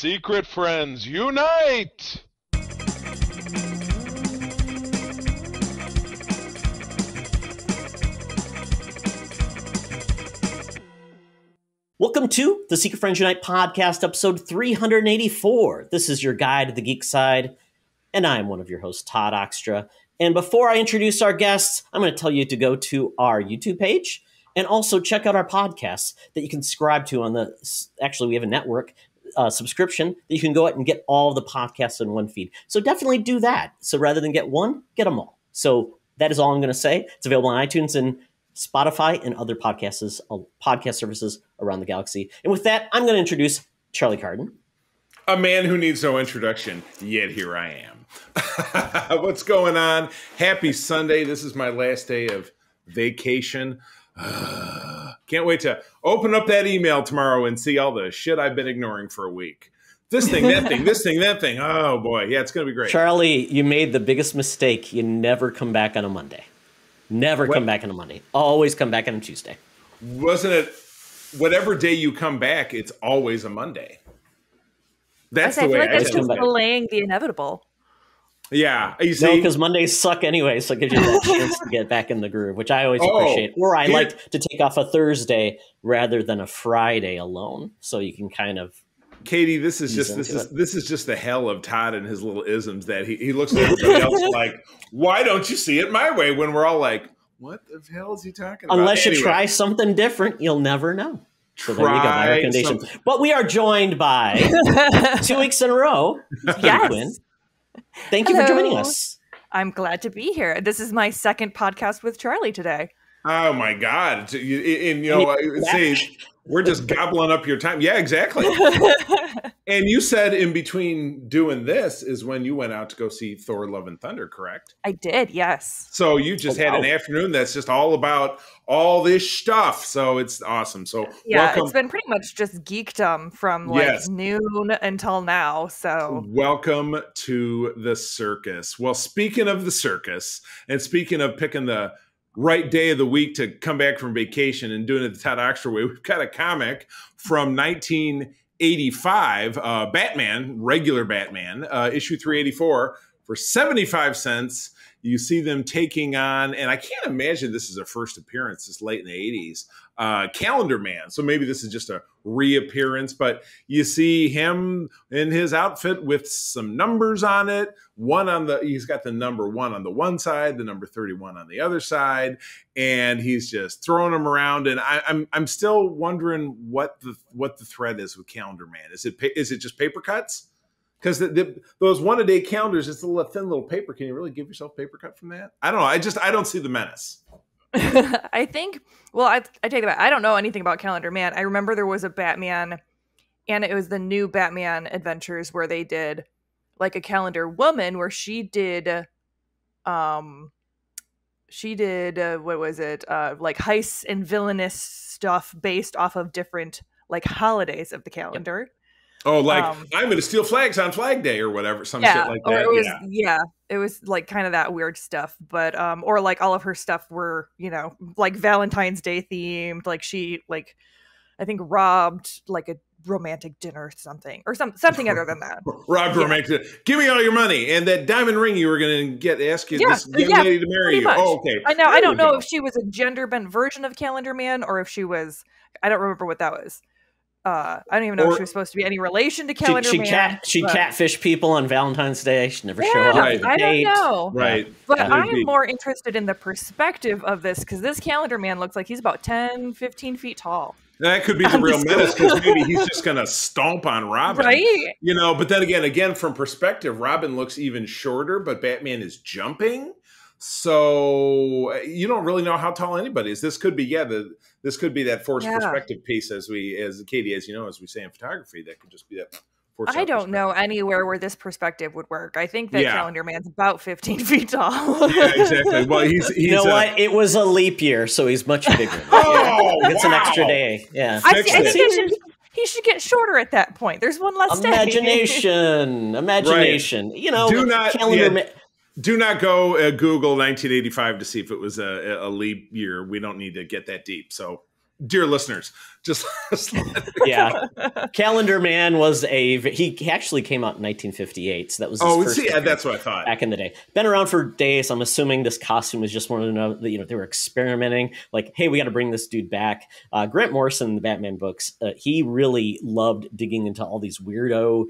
Secret friends, unite! Welcome to the Secret Friends Unite podcast, episode 384. This is your guide to the geek side, and I am one of your hosts, Todd Oxtra. And before I introduce our guests, I'm going to tell you to go to our YouTube page and also check out our podcasts that you can subscribe to on the, actually we have a network subscription that you can go out and get all the podcasts in one feed. So definitely do that. So rather than get one, get them all. So that is all I'm going to say. It's available on iTunes and Spotify and other podcast services around the galaxy. And with that, I'm going to introduce Charlie Carden. A man who needs no introduction, yet here I am. What's going on? Happy Sunday. This is my last day of vacation. Can't wait to open up that email tomorrow and see all the shit I've been ignoring for a week. This thing, that thing, this thing, that thing. Oh, boy. Yeah, it's going to be great. Charlie, you made the biggest mistake. You never come back on a Monday. Never come back on a Monday. Always come back on a Tuesday. Wasn't it whatever day you come back, it's always a Monday. That's the way I feel like that's just delaying the inevitable. Yeah. You see? No, because Mondays suck anyway, so it gives you that chance to get back in the groove, which I always appreciate. Or I like to take off a Thursday rather than a Friday alone, so you can kind of Katie, this is just the hell of Todd and his little isms that he looks at everybody else like, why don't you see it my way? When we're all like, what the hell is he talking about? Unless you try something different, you'll never know. So there you go, my recommendation. But we are joined by 2 weeks in a row, Katie Quinn. Thank you for joining us. I'm glad to be here. This is my second podcast with Charlie today. Oh my God! We're just gobbling up your time. Yeah, exactly. And you said in between doing this is when you went out to go see Thor: Love and Thunder, correct? I did, yes. So you just had an afternoon that's just all about all this stuff. So it's awesome. So yeah, welcome. It's been pretty much just geekdom from noon until now. So welcome to the circus. Well, speaking of the circus, and speaking of picking the right day of the week to come back from vacation and doing it the Todd Oxtra way, we've got a comic from 1985, Batman, regular Batman, issue 384 for 75 cents. You see them taking on, and I can't imagine this is a first appearance this late in the 80s, Calendar Man. So maybe this is just a reappearance, but you see him in his outfit with some numbers on it. He's got the number 1 on the one side, the number 31 on the other side, and he's just throwing them around. And I'm still wondering what the thread is with Calendar Man. Is it just paper cuts? Because those one-a-day calendars, it's a thin little paper. Can you really give yourself paper cut from that? I don't know. I don't see the menace. I think, I take that back. I don't know anything about Calendar Man. I remember there was a Batman, and it was the new Batman Adventures where they did like a Calendar Woman where she did what was it? Like heists and villainous stuff based off of different like holidays of the calendar. Yep. Oh, like I'm going to steal flags on Flag Day or whatever, shit like that. It was like kind of that weird stuff. But or like all of her stuff were, like Valentine's Day themed. Like she I think robbed like a romantic dinner or something other than that. Robbed romantic. Give me all your money and that diamond ring you were going to ask this young lady to marry you. Much. Oh, okay. I know. I don't know if she was a gender bent version of Calendar Man or if she was. I don't remember what that was. I don't even know if she was supposed to be any relation to Calendar Man. She catfish people on Valentine's Day. She never show up. Right. I don't know. Right. But I am more interested in the perspective of this because this Calendar Man looks like he's about 10, 15 feet tall. That could be the real menace because maybe he's just going to stomp on Robin. Right. But then again, from perspective, Robin looks even shorter, but Batman is jumping. So you don't really know how tall anybody is. This could be, this could be that forced perspective piece as Katie, as we say in photography, that could just be that. I don't know anywhere where this perspective would work. I think that Calendar Man's about 15 feet tall. Yeah, exactly. Well, he's what? It was a leap year, so he's much bigger. It's an extra day. Yeah. I think he should get shorter at that point. There's one less day. Imagination. Right. Do not go Google 1985 to see if it was a leap year. We don't need to get that deep. So dear listeners, just yeah. Calendar Man was he actually came out in 1958, so that was his first yeah, that's what I thought. Back in the day. Been around for days. I'm assuming this costume was just one of the, they were experimenting, like, hey, we got to bring this dude back. Grant Morrison, the Batman books, he really loved digging into all these weirdo,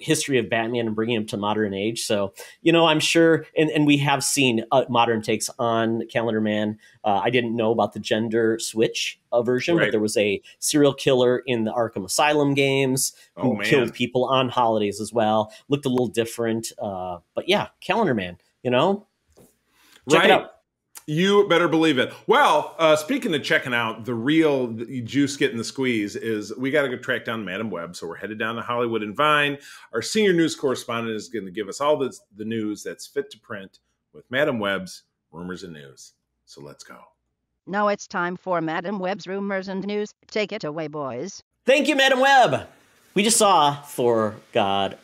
history of Batman and bringing him to modern age. So, I'm sure, and we have seen modern takes on Calendar Man. I didn't know about the gender switch version, Right. but there was a serial killer in the Arkham Asylum games who killed people on holidays as well. Looked a little different. But yeah, Calendar Man, check it out. You better believe it. Well, speaking of checking out, the real juice getting the squeeze is we got to go track down Madam Webb. So we're headed down to Hollywood and Vine. Our senior news correspondent is going to give us all the news that's fit to print with Madam Webb's Rumors and News. So let's go. Now it's time for Madam Webb's Rumors and News. Take it away, boys. Thank you, Madam Webb. We just saw Thor, God,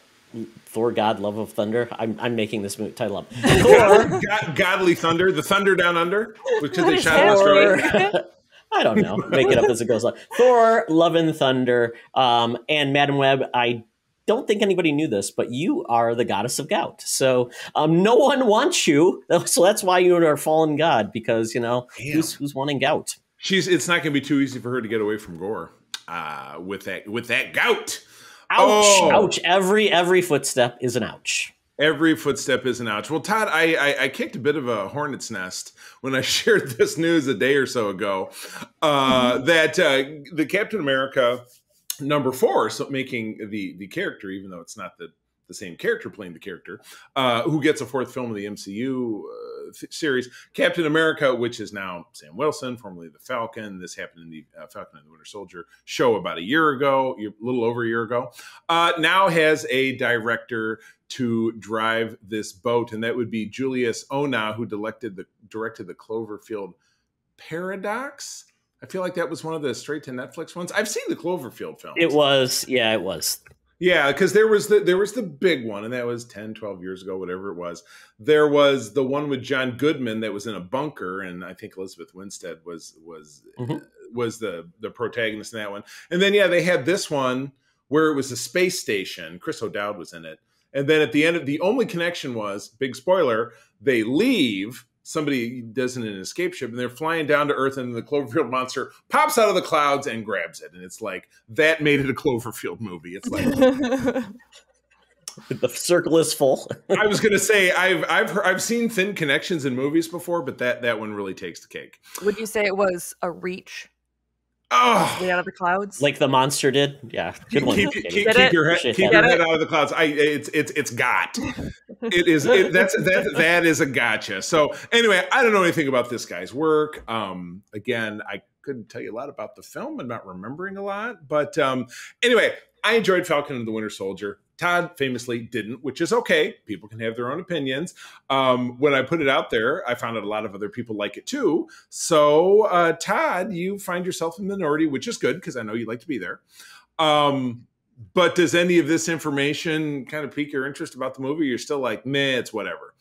Love of Thunder. I'm making this title up. Thor, Godly Thunder, the Thunder Down Under, because they shot an asteroid. I don't know. Make it up as it goes on. Thor, Love and Thunder, and Madam Webb. I don't think anybody knew this, but you are the goddess of gout. So no one wants you. So that's why you are a fallen god, because who's wanting gout? It's not going to be too easy for her to get away from gore with that gout. Ouch! Ouch! Every footstep is an ouch. Every footstep is an ouch. Well, Todd, I kicked a bit of a hornet's nest when I shared this news a day or so ago that the Captain America #4, so making the character, even though it's not the same character playing the character, who gets a 4th film of the MCU series, Captain America, which is now Sam Wilson, formerly the Falcon. This happened in the Falcon and the Winter Soldier show about a little over a year ago, now has a director to drive this boat, and that would be Julius Onah, who directed the Cloverfield Paradox. I feel like that was one of the straight to Netflix ones. I've seen the Cloverfield films. It was. Yeah, because there was the big one, and that was 10, 12 years ago, whatever it was. There was the one with John Goodman that was in a bunker, and I think Elizabeth Winstead was the protagonist in that one. And then they had this one where it was a space station. Chris O'Dowd was in it. And then at the end, the only connection was, big spoiler, they leave. Somebody does it in an escape ship, and they're flying down to Earth, and the Cloverfield monster pops out of the clouds and grabs it. And it's like, that made it a Cloverfield movie. It's like the circle is full. I was going to say, I've seen thin connections in movies before, but that one really takes the cake. Would you say it was a reach? Oh, Way out of the clouds, like the monster did. Yeah, good one. Keep your head out of the clouds. It's got. It is. That is a gotcha. So anyway, I don't know anything about this guy's work. Again, I couldn't tell you a lot about the film. I'm not remembering a lot, but anyway, I enjoyed Falcon and the Winter Soldier. Todd famously didn't, which is okay. People can have their own opinions. When I put it out there, I found out a lot of other people like it too. So, Todd, you find yourself in the minority, which is good because I know you'd like to be there. But does any of this information kind of pique your interest about the movie? You're still like, meh, it's whatever.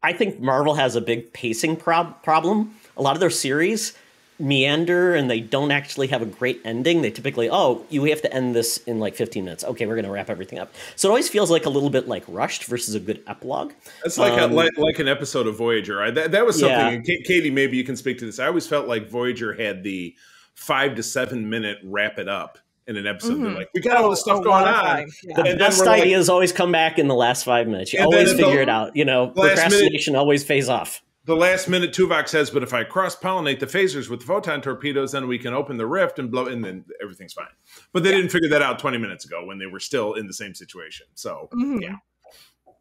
I think Marvel has a big pacing problem. A lot of their series meander and they don't actually have a great ending. They typically, you have to end this in like 15 minutes. Okay, we're going to wrap everything up. So it always feels like a little bit like rushed versus a good epilogue. It's like an episode of Voyager. That was something. And Katie, maybe you can speak to this. I always felt like Voyager had the 5 to 7 minute wrap it up in an episode. Mm-hmm. They're like, we got all this stuff going on. Yeah. The best ideas always come back in the last 5 minutes. You always figure it out. Procrastination always pays off. The last minute, Tuvok says, but if I cross-pollinate the phasers with the photon torpedoes, then we can open the rift and blow, and then everything's fine. But they didn't figure that out 20 minutes ago when they were still in the same situation. So,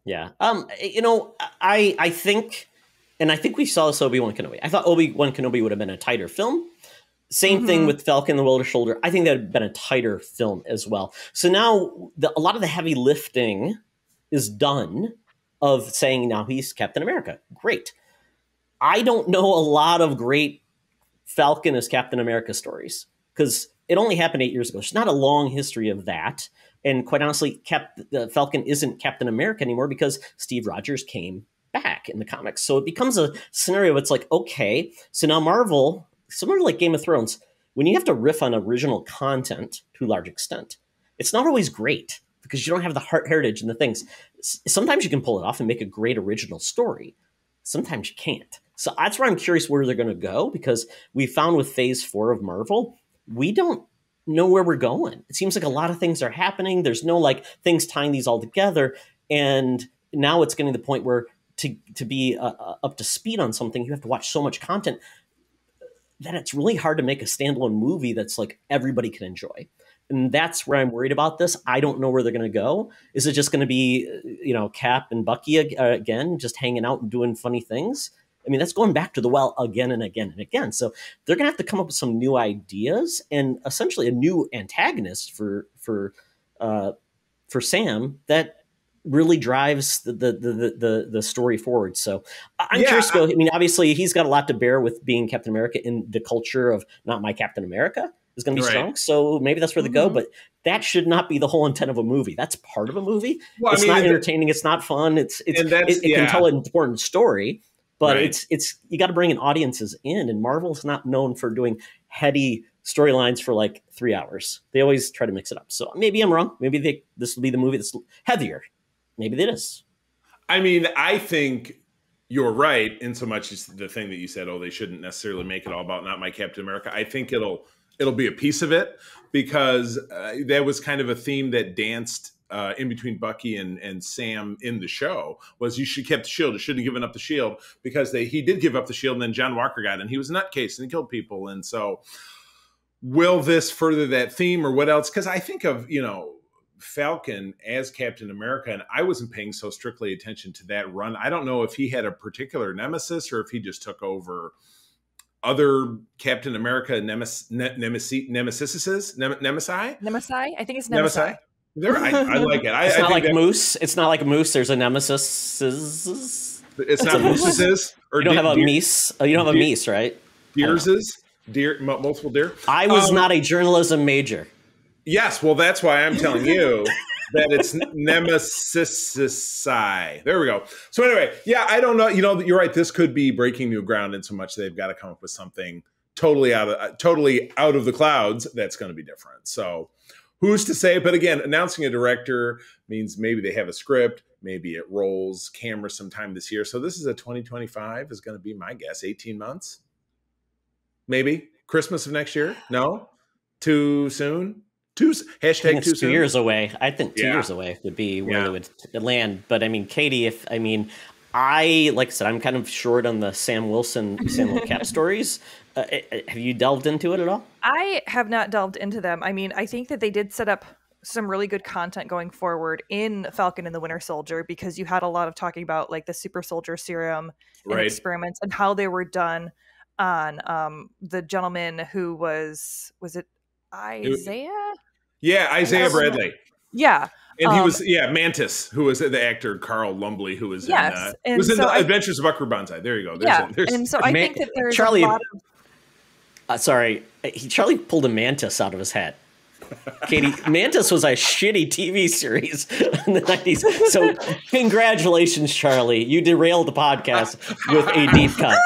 Yeah. I think, and I think we saw this Obi-Wan Kenobi. I thought Obi-Wan Kenobi would have been a tighter film. Same thing with Falcon and the Winter Soldier. I think that would have been a tighter film as well. So now a lot of the heavy lifting is done of saying now he's Captain America. Great. I don't know a lot of great Falcon as Captain America stories because it only happened 8 years ago. There's not a long history of that. And quite honestly, the Falcon isn't Captain America anymore because Steve Rogers came back in the comics. So it becomes a scenario. It's like, okay, so now Marvel, similar to like Game of Thrones, when you have to riff on original content to a large extent, it's not always great because you don't have the heritage and the things. Sometimes you can pull it off and make a great original story. Sometimes you can't. So that's where I'm curious where they're going to go, because we found with Phase 4 of Marvel, we don't know where we're going. It seems like a lot of things are happening. There's no like things tying these all together. And now it's getting to the point where to be up to speed on something, you have to watch so much content that it's really hard to make a standalone movie that's like everybody can enjoy. And that's where I'm worried about this. I don't know where they're going to go. Is it just going to be, Cap and Bucky again, just hanging out and doing funny things? I mean, that's going back to the well again and again and again. So they're going to have to come up with some new ideas and essentially a new antagonist for Sam that really drives the story forward. So I'm curious to go. I mean, obviously he's got a lot to bear with being Captain America in the culture of not my Captain America is going to be strong. So maybe that's where they go, but that should not be the whole intent of a movie. That's part of a movie. Well, it's not entertaining. It's not fun. It can tell an important story, but it's you got to bring in audiences in, and Marvel's not known for doing heady storylines for like 3 hours. They always try to mix it up. So maybe I'm wrong. Maybe this will be the movie that's heavier. Maybe it is. I mean, I think you're right in so much as the thing that you said, they shouldn't necessarily make it all about not my Captain America. I think it'll be a piece of it, because that was kind of a theme that danced in between Bucky and Sam in the show, was you should have kept the shield. You shouldn't have given up the shield, because he did give up the shield, and then John Walker got it, and he was a nutcase and he killed people. And so will this further that theme, or what else? Because I think of, Falcon as Captain America, and I wasn't paying so strictly attention to that run. I don't know if he had a particular nemesis or if he just took over other Captain America nemesi. I think it's nemesi. I like it. It's not like Moose. It's not like Moose. There's a nemesis. It's not Moose's. Or you don't have a Meese. You don't have a Meese, right? Multiple deer. I was not a journalism major. Yes, well, that's why I'm telling you that it's nemesis. There we go. So anyway, I don't know. You're right. This could be breaking new ground in so much they've got to come up with something totally out of the clouds that's going to be different. So who's to say? But again, announcing a director means maybe they have a script, maybe it rolls camera sometime this year. So this is a 2025 is going to be my guess, 18 months, maybe Christmas of next year. No, too soon. Too soon. 2 years away. I think 2 years away would be where they would land. But I mean, Katie, like I said, I'm kind of short on the Sam Wilson Cap stories. Have you delved into it at all? I have not delved into them. I mean, I think that they did set up some really good content going forward in Falcon and the Winter Soldier, because you had a lot of talking about like the super soldier serum and experiments and how they were done on the gentleman who was it Isaiah? Isaiah Bradley. Yeah. And he was, Mantis, who was the actor Carl Lumbly, who was in the Adventures of Buckaroo Banzai. There you go. And so I think that there's Charlie, a lot of... Charlie pulled a Mantis out of his hat. Katie, Mantis was a shitty TV series in the 90s. So congratulations, Charlie. You derailed the podcast with a deep cut.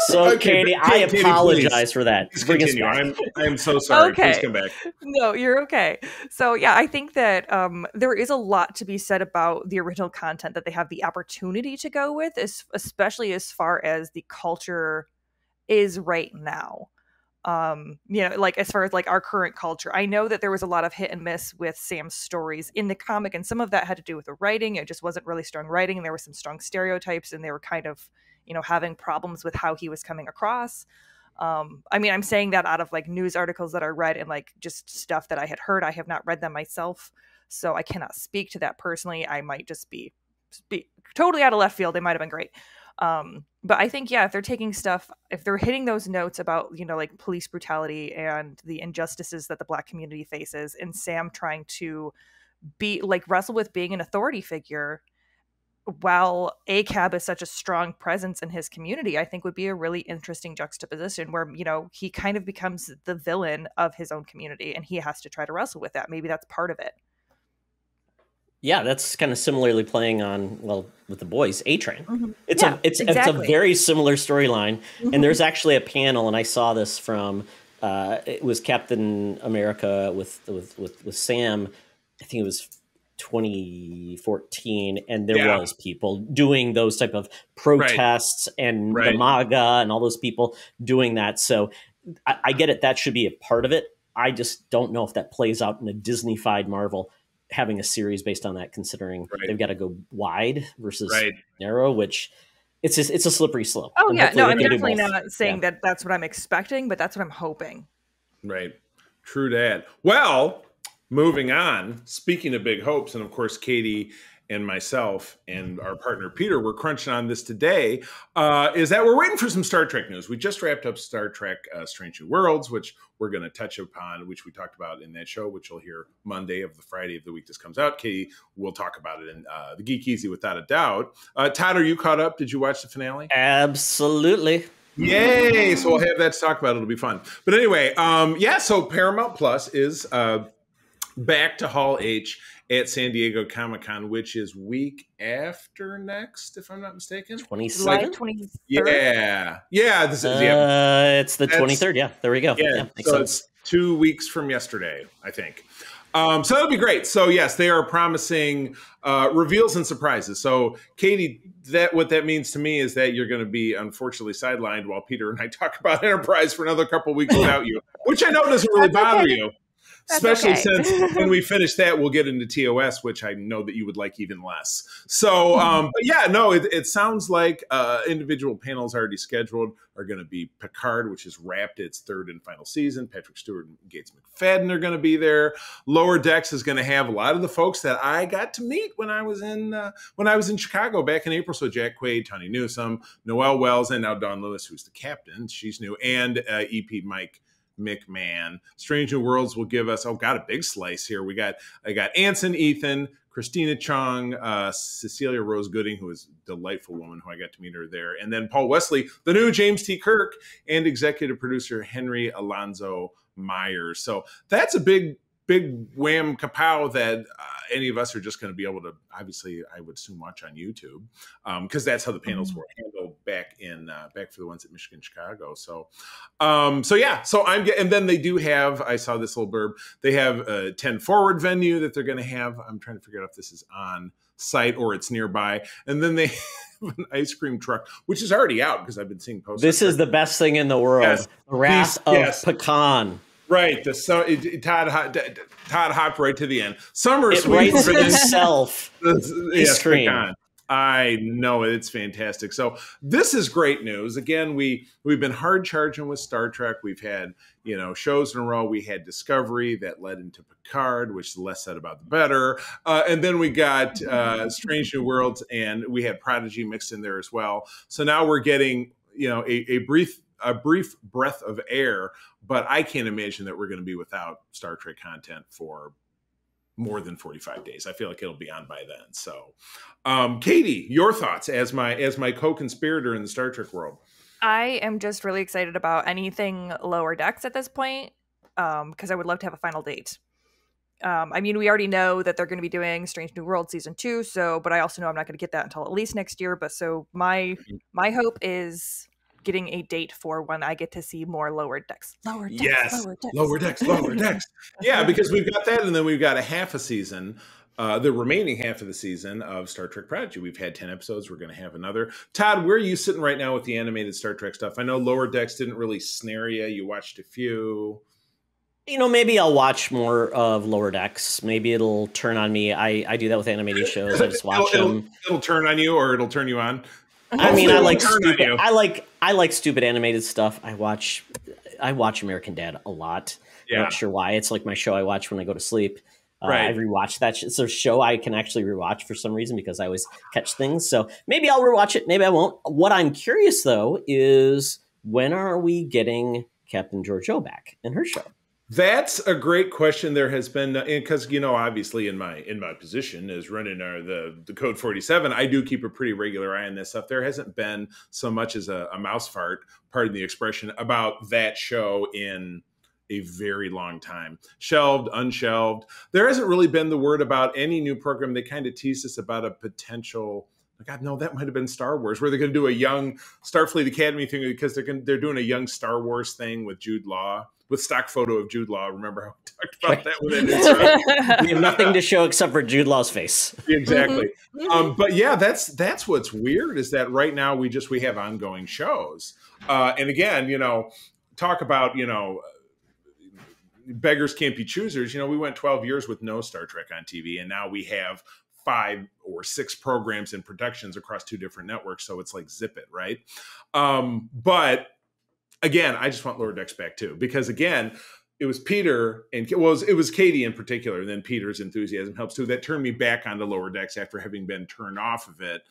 So, Katie, I apologize for that. Please continue. I'm so sorry. Okay. Please come back. No, you're okay. So, I think that there is a lot to be said about the original content that they have the opportunity to go with, especially as far as the culture is right now. Like as far as like our current culture, I know that there was a lot of hit and miss with Sam's stories in the comic, and some of that had to do with the writing. It just wasn't really strong writing, and there were some strong stereotypes, and they were kind of, having problems with how he was coming across. I'm saying that out of like news articles that I read and like just stuff that I had heard. I have not read them myself, so I cannot speak to that personally. I might just be totally out of left field. They might have been great. But I think, if they're taking stuff, if they're hitting those notes about, like police brutality and the injustices that the Black community faces, and Sam trying to wrestle with being an authority figure while ACAB is such a strong presence in his community, I think would be a really interesting juxtaposition where, he kind of becomes the villain of his own community and he has to try to wrestle with that. Maybe that's part of it. Yeah, that's kind of similarly playing on, well, with the boys, A-Train. It's Yeah, it's a exactly. very similar storyline, and there's actually a panel, and I saw this from it was Captain America with Sam. I think it was 2014, and there Yeah. was people doing those type of Right. protests, and the Right. MAGA and all those people doing that. So I get it; that should be a part of it. I just don't know if that plays out in a Disney-fied Marvel having a series based on that, considering Right. they've got to go wide versus Right. narrow, which it's a slippery slope. Oh And yeah, hopefully no, they I'm can do definitely both. not saying Yeah. that that's what I'm expecting, but that's what I'm hoping. Right. True that. Well, moving on. Speaking of big hopes, and of course, Katie and myself and our partner Peter, we're crunching on this today, is that we're waiting for some Star Trek news. We just wrapped up Star Trek Strange New Worlds, which we're going to touch upon, which we talked about in that show, which you'll hear Monday of the Friday of the week this comes out. Katie will talk about it in the Geek Easy without a doubt. Todd, are you caught up? Did you watch the finale? Absolutely. Yay! So we'll have that to talk about. It'll be fun. But anyway, so Paramount Plus is back to Hall H at San Diego Comic-Con, which is week after next, if I'm not mistaken. 27? July 23rd. Yeah. This is It's the 23rd. Yeah, there we go. Yeah, Makes so sense. it's 2 weeks from yesterday, I think. So that'll be great. So yes, they are promising reveals and surprises. So Katie, what that means to me is that you're going to be unfortunately sidelined while Peter and I talk about Enterprise for another couple of weeks without you, which I know doesn't really That's bother okay. you. That's Especially okay. since when we finish that, we'll get into TOS, which I know that you would like even less. So, but yeah, no, it sounds like individual panels already scheduled are going to be Picard, which has wrapped its third and final season. Patrick Stewart and Gates McFadden are going to be there. Lower Decks is going to have a lot of the folks that I got to meet when I was in Chicago back in April. So Jack Quaid, Tawny Newsome, Noelle Wells, and now Dawn Lewis, who's the captain. She's new, and EP Mike McMahon. Strange New Worlds will give us, a big slice here. I got Anson Ethan, Christina Chong, Cecilia Rose Gooding, who is a delightful woman who I got to meet her there, and then Paul Wesley, the new James T. Kirk, and executive producer Henry Alonzo Myers. So that's a big wham kapow that any of us are just going to be able to, obviously, I would assume, watch on YouTube, because that's how the panels were handled back for the ones at Michigan, Chicago. So and then they do have, I saw this little blurb, they have a 10 Forward venue that they're going to have. I'm trying to figure out if this is on site or it's nearby. And then they have an ice cream truck, which is already out because I've been seeing posters. This is the best thing in the world. Yes. The Wrath of Pecan. Right, Todd hopped right to the end. Summer It Sweet writes Revenge. itself. Yes, cream. pecan. I know it. It's fantastic. So this is great news. Again, we've been hard charging with Star Trek. We've had shows in a row. We had Discovery that led into Picard, which the less said about the better. And then we got Strange New Worlds, and we had Prodigy mixed in there as well. So now we're getting a brief breath of air. But I can't imagine that we're going to be without Star Trek content for more than 45 days. I feel like it'll be on by then. So, Katie, your thoughts as my co-conspirator in the Star Trek world? I am just really excited about anything Lower Decks at this point, because I would love to have a final date. I mean, we already know that they're going to be doing Strange New World season 2, but I also know I'm not going to get that until at least next year. But so my hope is getting a date for when I get to see more Lower Decks. Lower Decks. Yes, Lower Decks. Yeah, because we've got that, and then we've got a half a season, the remaining half of the season of Star Trek Prodigy. We've had 10 episodes. We're going to have another. Todd, where are you sitting right now with the animated Star Trek stuff? I know Lower Decks didn't really snare you. You watched a few. Maybe I'll watch more of Lower Decks. Maybe it'll turn on me. I do that with animated shows. I just watch them. It'll turn on you, or it'll turn you on. I mean, I like stupid animated stuff. I watch American Dad a lot. Yeah. Not sure why. It's like my show I watch when I go to sleep. Right. I rewatch that. It's a show I can actually rewatch for some reason because I always catch things. So maybe I'll rewatch it. Maybe I won't. What I'm curious though is when are we getting Captain Georgiou back in her show? That's a great question. There has been, because obviously in my position as running the Code 47, I do keep a pretty regular eye on this stuff. There hasn't been so much as a mouse fart, pardon the expression, about that show in a very long time. Shelved, unshelved. There hasn't really been the word about any new program. They kind of teased us about a potential, God, no, that might have been Star Wars, where they're going to do a young Starfleet Academy thing because they're doing a young Star Wars thing with Jude Law, with stock photo of Jude Law. Remember how we talked about that with it? We have nothing to show except for Jude Law's face. Exactly. But yeah, that's what's weird is that right now we have ongoing shows. And again, talk about, beggars can't be choosers. We went 12 years with no Star Trek on TV, and now we have 5 or 6 programs and productions across 2 different networks. So it's like zip it, right? But again, I just want Lower Decks back too, because again, it was Peter and it was Katie in particular, and then Peter's enthusiasm helps too. That turned me back onto Lower Decks after having been turned off of it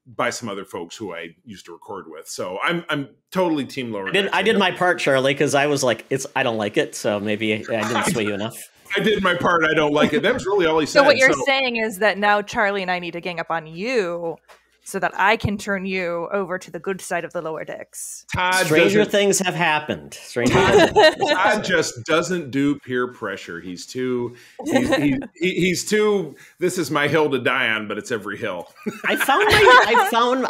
by some other folks who I used to record with. So I'm totally team Lower Decks. I did my part, Charlie, because I was like, I don't like it. So maybe I didn't sway you enough. I did my part. I don't like it. That was really all he said. So what you're saying is that now Charlie and I need to gang up on you so that I can turn you over to the good side of the Lower Decks. Stranger things have happened. Todd just doesn't do peer pressure. He's too, this is my hill to die on, but it's every hill. I found,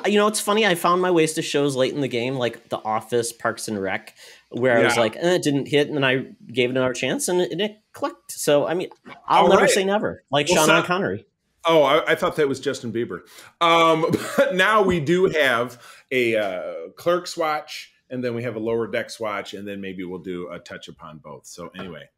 it's funny. I found my ways to shows late in the game, like The Office, Parks and Rec, where I was like, it didn't hit. And then I gave it another chance and it clicked. So, I mean, I'll never say never, like Sean Connery. Oh, I thought that was Justin Bieber. But now we do have a Clerks watch, and then we have a Lower Decks watch, and then maybe we'll do a touch upon both. So anyway,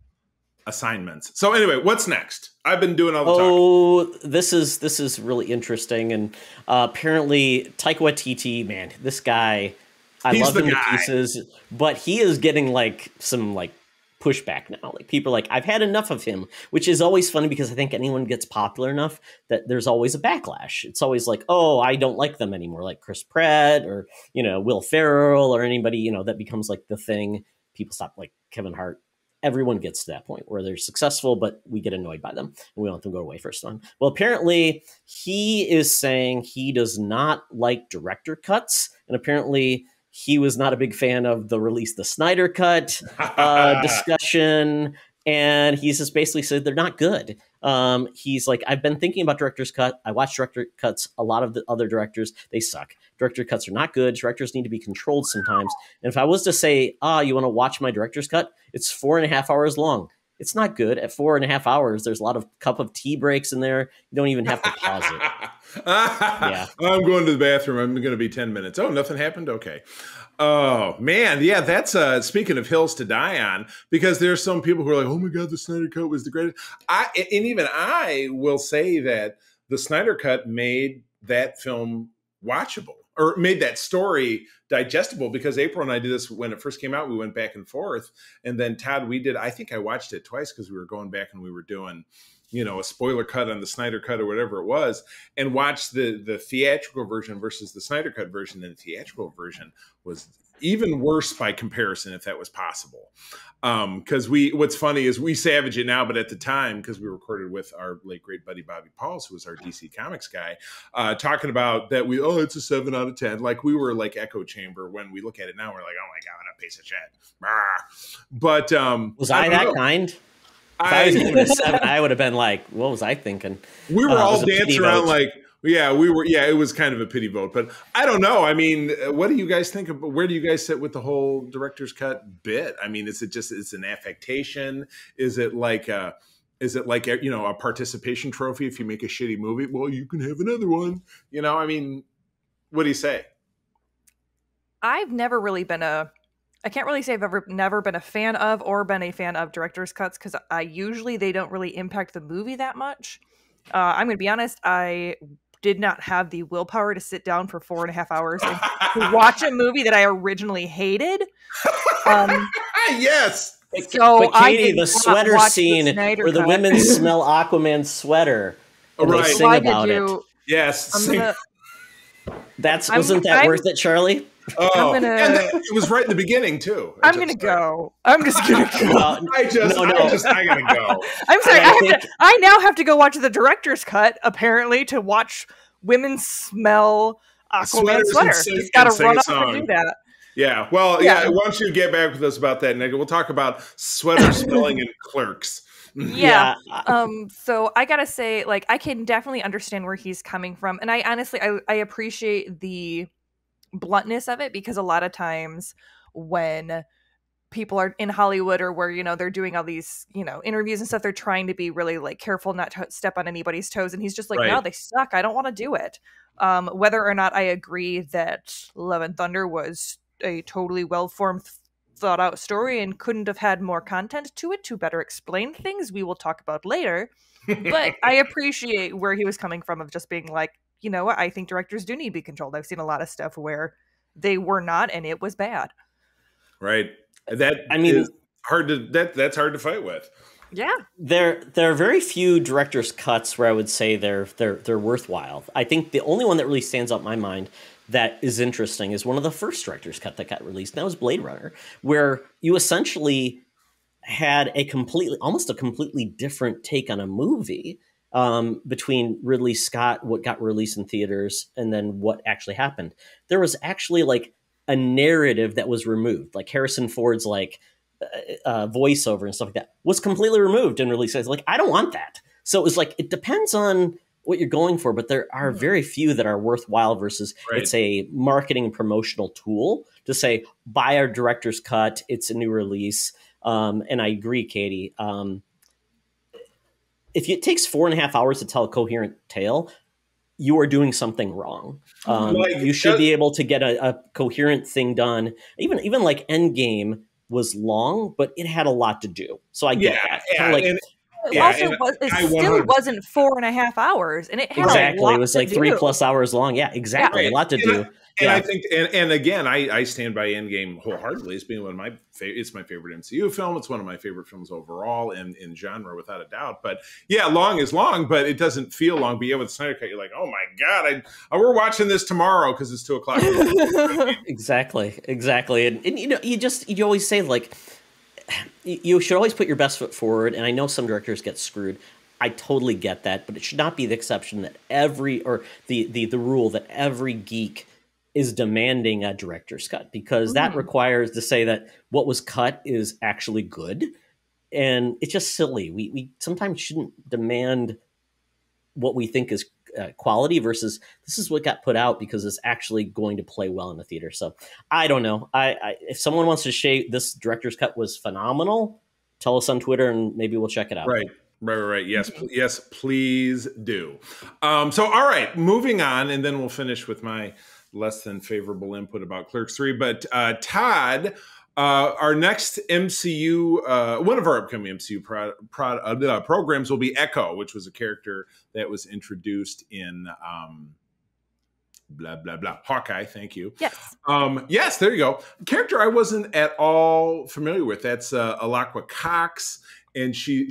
assignments. So anyway, what's next? I've been doing all the talking. Oh, this is really interesting, and apparently Taika Waititi, man, this guy, I love him to pieces, but he is getting like some like pushback now. Like people are like, I've had enough of him, which is always funny because I think anyone gets popular enough that there's always a backlash. It's always like, oh, I don't like them anymore, like Chris Pratt or Will Ferrell or anybody that becomes like the thing. People stop, like Kevin Hart. Everyone gets to that point where they're successful, but we get annoyed by them and we want them to go away first one. Well, apparently he is saying he does not like director cuts, and apparently he was not a big fan of the release the Snyder Cut discussion, and he's just basically said they're not good. He's like, I've been thinking about director's cut. I watch director cuts. A lot of the other directors, they suck. Director cuts are not good. Directors need to be controlled sometimes. And if I was to say, you want to watch my director's cut? It's 4.5 hours long. It's not good. At 4.5 hours, there's a lot of cup of tea breaks in there. You don't even have to pause it. Yeah. I'm going to the bathroom. I'm going to be 10 minutes. Oh, nothing happened? Okay. Oh, man. Yeah, that's speaking of hills to die on, because there's some people who are like, oh, my God, the Snyder Cut was the greatest. And even I will say that the Snyder Cut made that film watchable, or made that story digestible, because April and I did this when it first came out. We went back and forth. And then Todd, I think I watched it twice because we were going back and we were doing a spoiler cut on the Snyder Cut or whatever it was, and watched the theatrical version versus the Snyder Cut version. And the theatrical version was even worse by comparison, if that was possible. Because what's funny is we savage it now, but at the time, because we recorded with our late great buddy Bobby Pauls, who was our DC Comics guy, talking about that it's a 7 out of 10. Like we were like echo chamber. When we look at it now, we're like, oh my God, what a piece of shit. But was I that kind? If I was giving it a 7, I would have been like, what was I thinking? We were all dancing around like, we were. Yeah, it was kind of a pity vote, but I don't know. I mean, what do you guys think of? Where do you guys sit with the whole director's cut bit? I mean, is it just it's an affectation? Is it like a participation trophy if you make a shitty movie? Well, you can have another one. I mean, what do you say? I've never really been I can't really say I've never been a fan of or been a fan of director's cuts, because usually they don't really impact the movie that much. I'm going to be honest. I did not have the willpower to sit down for 4.5 hours and to watch a movie that I originally hated. Yes. So but Katie, the sweater scene where the women smell Aquaman's sweater and they sing about it. Yes. Wasn't that worth it, Charlie? Oh, and it was right in the beginning too. I'm gonna go. I'm just gonna go. I gotta go. I'm sorry. I now have to go watch the director's cut, apparently, to watch women smell Aquaman's sweater. Just gotta run up and do that. Yeah. Well, Yeah. why don't you get back with us about that, Nick? We'll talk about sweater smelling and Clerks. Yeah. So I gotta say, like, I can definitely understand where he's coming from, and I honestly, I appreciate the bluntness of it, because a lot of times when people are in Hollywood, or where, you know, they're doing all these, you know, interviews and stuff, they're trying to be really like careful not to step on anybody's toes, and he's just like, Right. no, they suck, I don't want to do it. Whether or not I agree that Love and Thunder was a totally well-formed, thought out story and couldn't have had more content to it to better explain things, we will talk about later. But I appreciate where he was coming from, of just being like, you know what, I think directors do need to be controlled. I've seen a lot of stuff where they were not, and it was bad. Right. That, I mean, is hard to that's hard to fight with. Yeah. There are very few director's cuts where I would say they're worthwhile. I think the only one that really stands out in my mind that is interesting is one of the first director's cut that got released. And that was Blade Runner, where you essentially had almost a completely different take on a movie between Ridley Scott, what got released in theaters, and then what actually happened. There was actually like a narrative that was removed, like Harrison Ford's like voiceover and stuff like that was completely removed and released. It's like, I don't want that. So it was like, it depends on what you're going for, but there are very few that are worthwhile versus it's a marketing and promotional tool to say, buy our director's cut, it's a new release. And I agree, Katie. If it takes 4.5 hours to tell a coherent tale, you are doing something wrong. You should be able to get a coherent thing done. Even like Endgame was long, but it had a lot to do. So I get that. It still wasn't 4.5 hours, and it had a lot it was like 3+ hours long. Yeah, exactly. A lot to do. And I think, and again, I stand by Endgame wholeheartedly as being one of my favorite. It's my favorite MCU film. It's one of my favorite films overall in genre, without a doubt. But yeah, long is long, but it doesn't feel long. But yeah, with Snyder Cut, you're like, oh my god, we're watching this tomorrow because it's 2:00. Exactly. And you know, you always say, like, you should always put your best foot forward. And I know some directors get screwed. I totally get that, but it should not be the exception that the rule that every geek is demanding a director's cut, because that requires to say that what was cut is actually good. And it's just silly. We sometimes shouldn't demand what we think is quality versus this is what got put out because it's actually going to play well in the theater. So I don't know. If someone wants to say this director's cut was phenomenal, tell us on Twitter and maybe we'll check it out. Right. Yes, please do. So, all right, moving on, and then we'll finish with my less than favorable input about Clerks 3. But Todd, our next MCU, one of our upcoming MCU programs will be Echo, which was a character that was introduced in blah, blah, blah. Hawkeye, thank you. Yes. Yes, there you go. A character I wasn't at all familiar with. That's Alaqua Cox. And she's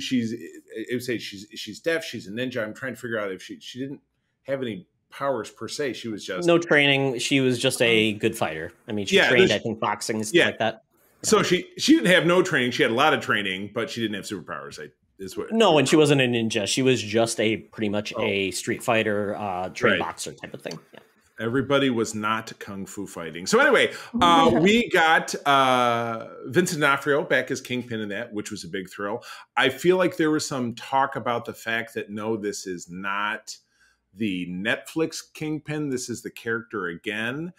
deaf. She's a ninja. I'm trying to figure out if she didn't have any powers per se. She was just no training. She was just a good fighter. I mean, she trained, I think, boxing and stuff like that. So she didn't have no training. She had a lot of training, but she didn't have superpowers. No, and she wasn't a ninja. She was just pretty much a street fighter, trained boxer type of thing. Yeah. Everybody was not kung fu fighting. So anyway, we got Vincent D'Onofrio back as Kingpin in that, which was a big thrill. I feel like there was some talk about the fact that no, this is not the Netflix Kingpin. This is the character again,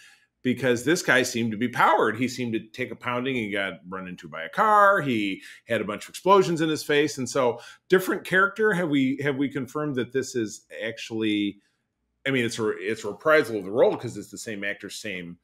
because this guy seemed to be powered. He seemed to take a pounding. He got run into by a car. He had a bunch of explosions in his face. And so different character. Have we confirmed that this is actually, I mean, it's a reprisal of the role because it's the same actor, same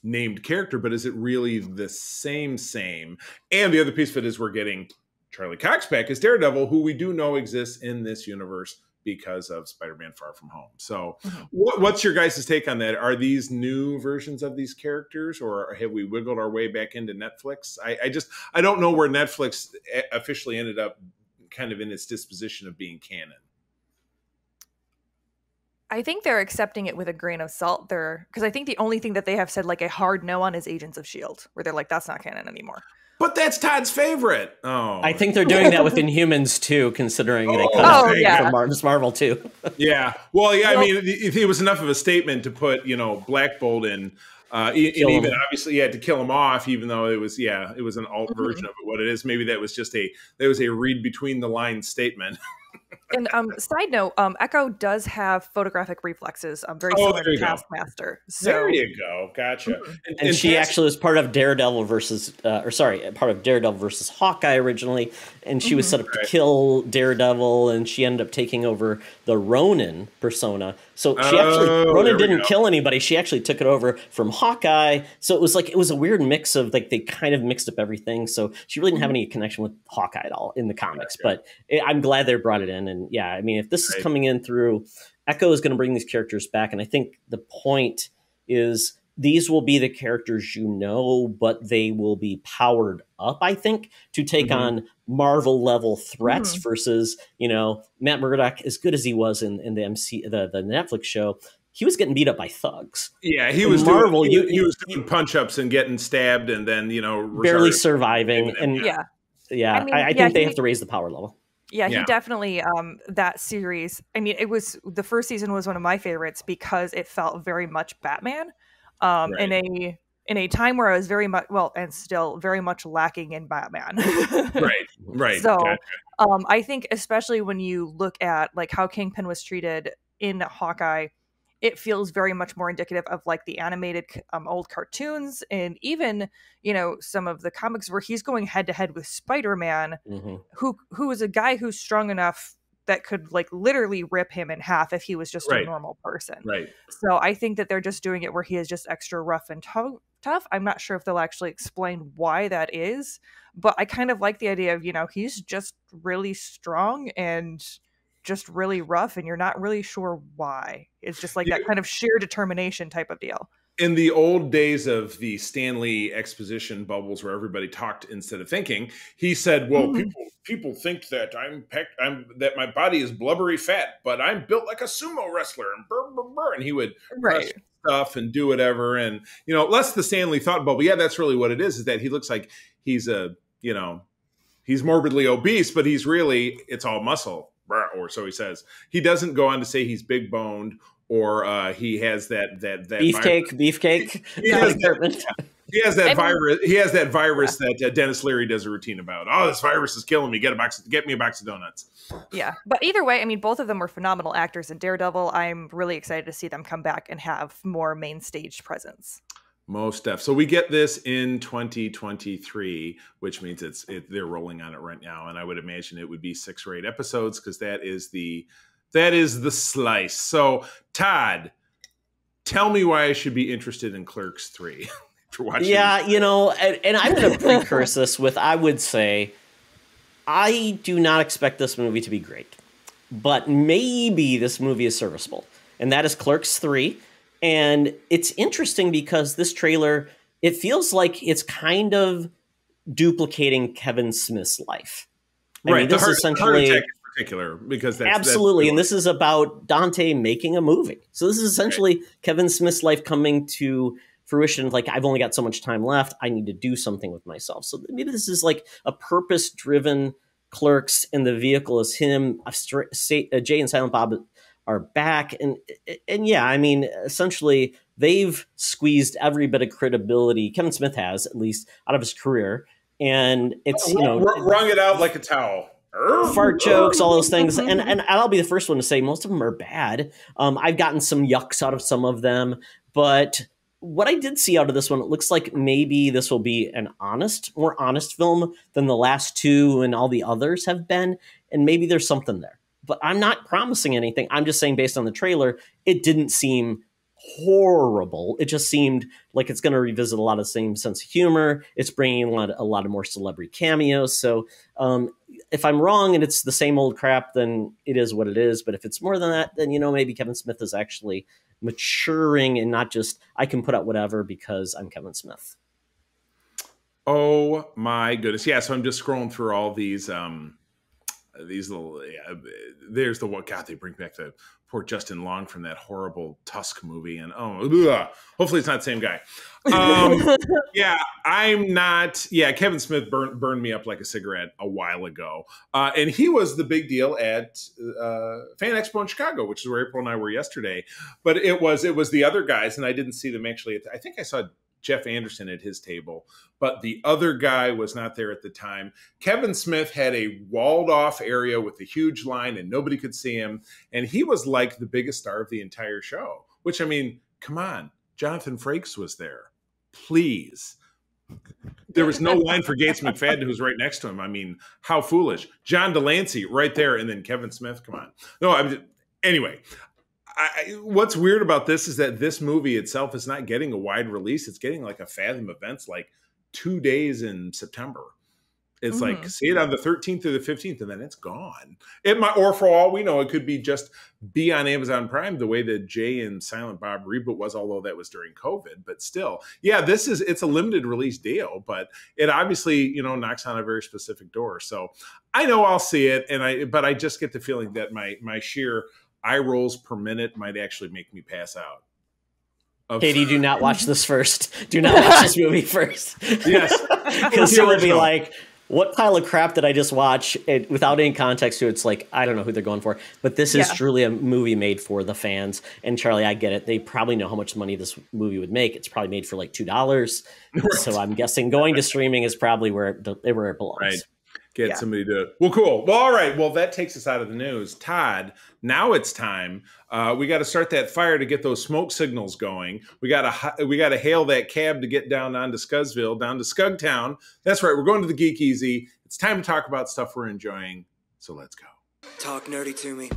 named character, but is it really the same? And the other piece of it is we're getting Charlie Cox back as Daredevil, who we do know exists in this universe because of Spider-Man Far From Home. So what's your guys' take on that? Are these new versions of these characters, or have we wiggled our way back into Netflix? I don't know where Netflix officially ended up kind of in its disposition of being canon. I think they're accepting it with a grain of salt there, because I think the only thing that they have said like a hard no on is Agents of S.H.I.E.L.D., where they're like, that's not canon anymore. But that's Todd's favorite. Oh, I think they're doing that with Inhumans too, considering they cut it from Marvel too. Yeah. Well, yeah. I mean, it was enough of a statement to put, Black Bolt in And even obviously you had to kill him off, even though it was an alt version of it. What it is, maybe that was a read between the lines statement. And side note, Echo does have photographic reflexes, very similar to Taskmaster. So there you go, gotcha. And she actually was part of Daredevil versus Hawkeye originally, and she was set up to kill Daredevil, and she ended up taking over the Ronin persona. So she Ronin didn't kill anybody. She actually took it over from Hawkeye. So it was a weird mix of they kind of mixed up everything. So she really didn't have any connection with Hawkeye at all in the comics. But I'm glad they brought it in. And yeah, I mean, if this is coming in through Echo is going to bring these characters back. And I think the point is these will be the characters but they will be powered up, I think, to take on Marvel level threats versus, Matt Murdock, as good as he was in the the Netflix show, he was getting beat up by thugs. Yeah, he was Marvel. He was doing punch ups and getting stabbed, and then barely surviving. And I think they have to raise the power level. Yeah, he definitely, that series, I mean, the first season was one of my favorites because it felt very much Batman, in a time where I was very much, and still very much lacking in Batman. Right. So, I think especially when you look at like how Kingpin was treated in Hawkeye, it feels very much more indicative of like the animated old cartoons, and even some of the comics where he's going head to head with Spider-Man, who is a guy who's strong enough that could like literally rip him in half if he was just a normal person. Right. So I think that they're just doing it where he is just extra rough and tough. I'm not sure if they'll actually explain why that is, but I kind of like the idea of he's just really strong and just really rough, and you're not really sure why. It's just like that kind of sheer determination type of deal. In the old days of the Stanley exposition bubbles where everybody talked instead of thinking, he said, well, people think that that my body is blubbery fat, but I'm built like a sumo wrestler, and and he would press stuff and do whatever. And, less the Stanley thought bubble. Yeah, that's really what it is that he looks like he's he's morbidly obese, but it's all muscle. Or so he says. He doesn't go on to say he's big boned or he has that beefcake. He has that virus. He has that virus that Dennis Leary does a routine about. Oh, this virus is killing me. Get me a box of donuts. Yeah, but either way, I mean, both of them were phenomenal actors in Daredevil. I'm really excited to see them come back and have more main stage presence. Most stuff. So we get this in 2023, which means they're rolling on it right now, and I would imagine it would be 6 or 8 episodes because that is the slice. So Todd, tell me why I should be interested in Clerks 3 for watching. Yeah, and I'm going to precurse this with I would say I do not expect this movie to be great, but maybe this movie is serviceable, and that is Clerks 3. And it's interesting because this trailer, it feels like it's kind of duplicating Kevin Smith's life. I mean, this is essentially heart attack in particular, because absolutely, and this is about Dante making a movie. So this is essentially Kevin Smith's life coming to fruition. Like, I've only got so much time left. I need to do something with myself. So maybe this is like a purpose-driven Clerks, and the vehicle is him. Jay and Silent Bob are back, and yeah, I mean, essentially they've squeezed every bit of credibility Kevin Smith has, at least, out of his career, and it's wrung it out like a towel. Fart jokes, all those things, and I'll be the first one to say most of them are bad. I've gotten some yucks out of some of them, but what I did see out of this one, it looks like maybe this will be an more honest film than the last 2 and all the others have been, and maybe there's something there. But I'm not promising anything. I'm just saying, based on the trailer, it didn't seem horrible. It just seemed like it's going to revisit a lot of the same sense of humor. It's bringing a lot of more celebrity cameos. So if I'm wrong and it's the same old crap, then it is what it is. But if it's more than that, then, maybe Kevin Smith is actually maturing and not just, I can put out whatever because I'm Kevin Smith. Oh, my goodness. Yeah, so I'm just scrolling through all these these little, there's the one. God, they bring back the poor Justin Long from that horrible Tusk movie, and hopefully it's not the same guy. I'm not. Yeah, Kevin Smith burned me up like a cigarette a while ago, and he was the big deal at Fan Expo in Chicago, which is where April and I were yesterday. But it was the other guys, and I didn't see them actually. I think I saw Jeff Anderson at his table, but the other guy was not there at the time. Kevin Smith had a walled off area with a huge line and nobody could see him. And he was like the biggest star of the entire show, which, I mean, come on, Jonathan Frakes was there. Please. There was no line for Gates McFadden, who's right next to him. I mean, how foolish. John Delancey right there. And then Kevin Smith. Come on. No, anyway. What's weird about this is that this movie itself is not getting a wide release. It's getting like a Fathom Events, like 2 days in September. It's like, see it on the 13th or the 15th, and then it's gone. Or for all we know, it could be on Amazon Prime the way that Jay and Silent Bob reboot was, although that was during COVID. But still, yeah, it's a limited release deal, but it obviously, knocks on a very specific door. So I know I'll see it, but I just get the feeling that my sheer eye rolls per minute might actually make me pass out. Katie, do not watch this first. Do not watch this movie first. Yes. Because it will be like, what pile of crap did I just watch? Without any context to it, it's like, I don't know who they're going for. But this is truly a movie made for the fans. And Charlie, I get it. They probably know how much money this movie would make. It's probably made for like $2. Right. So I'm guessing going to streaming is probably where it belongs. Right. Get somebody to. Well, cool. Well, all right. Well, that takes us out of the news. Todd, now it's time. We got to start that fire to get those smoke signals going. We got to hail that cab to get down onto Scudsville, down to Scugtown. That's right. We're going to the Geek Easy. It's time to talk about stuff we're enjoying. So let's go. Talk nerdy to me.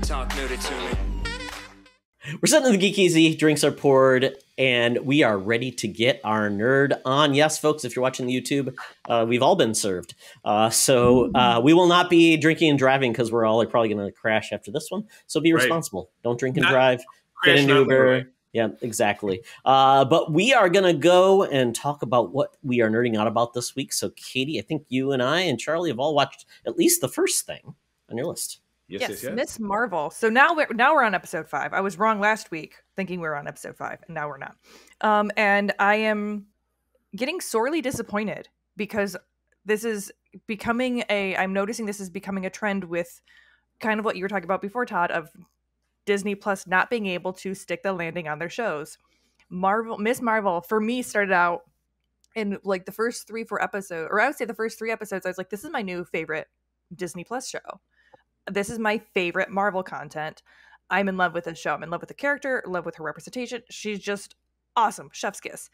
Talk nerdy to me. We're sitting in the Geek Easy, drinks are poured, and we are ready to get our nerd on. Yes, folks, if you're watching the YouTube, we've all been served. So we will not be drinking and driving because we're all probably going to crash after this one. So be responsible. Don't drink and drive. Get an Uber. Yeah, exactly. But we are going to go and talk about what we are nerding out about this week. So, Katie, I think you and I and Charlie have all watched at least the first thing on your list. Yes, Miss Marvel. So now we're on episode 5. I was wrong last week thinking we were on episode 5, and now we're not. And I am getting sorely disappointed because this is I'm noticing this is becoming a trend with kind of what you were talking about before, Todd, of Disney Plus not being able to stick the landing on their shows. Miss Marvel, for me, started out in like the first 3-4 episodes, or I would say the first 3 episodes, I was like, this is my new favorite Disney Plus show. This is my favorite Marvel content. I'm in love with this show. I'm in love with the character, in love with her representation. She's just awesome. Chef's kiss.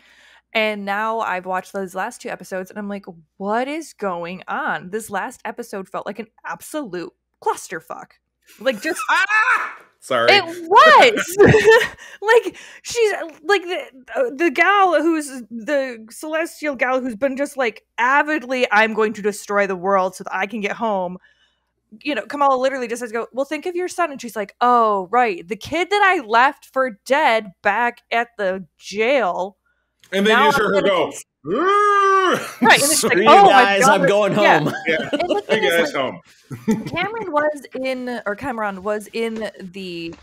And now I've watched those last 2 episodes and I'm like, what is going on? This last episode felt like an absolute clusterfuck. Like just sorry. It was like she's like the gal who's the celestial gal who's been just like avidly, I'm going to destroy the world so that I can get home. Kamala literally just says, well, think of your son. And she's like, oh, right. The kid that I left for dead back at the jail. And then you hear her go, right. And it's like, oh, guys, I'm going home. Yeah. Hey guys, home. Cameron was in the,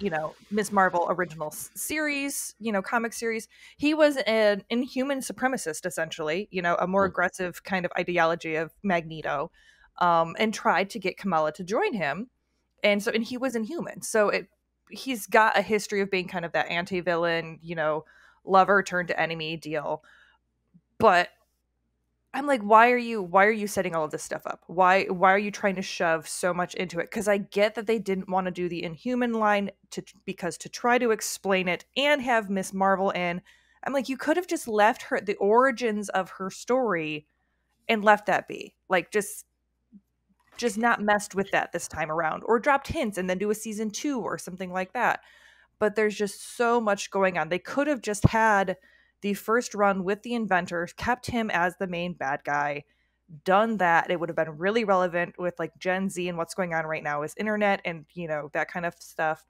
Miss Marvel original series, comic series. He was an inhuman supremacist, essentially, a more aggressive kind of ideology of Magneto. And tried to get Kamala to join him. And he was Inhuman. So he's got a history of being kind of that anti-villain, lover turned to enemy deal. But I'm like, why are you setting all of this stuff up? Why are you trying to shove so much into it? Because I get that they didn't want to do the Inhuman line because to try to explain it and have Miss Marvel in. I'm like, you could have just left the origins of her story and left that be. Like, just not messed with that this time around, or dropped hints and then do a season 2 or something like that. But there's just so much going on. They could have just had the first run with the inventor, kept him as the main bad guy, done that. It would have been really relevant with like Gen Z and what's going on right now is internet and, that kind of stuff.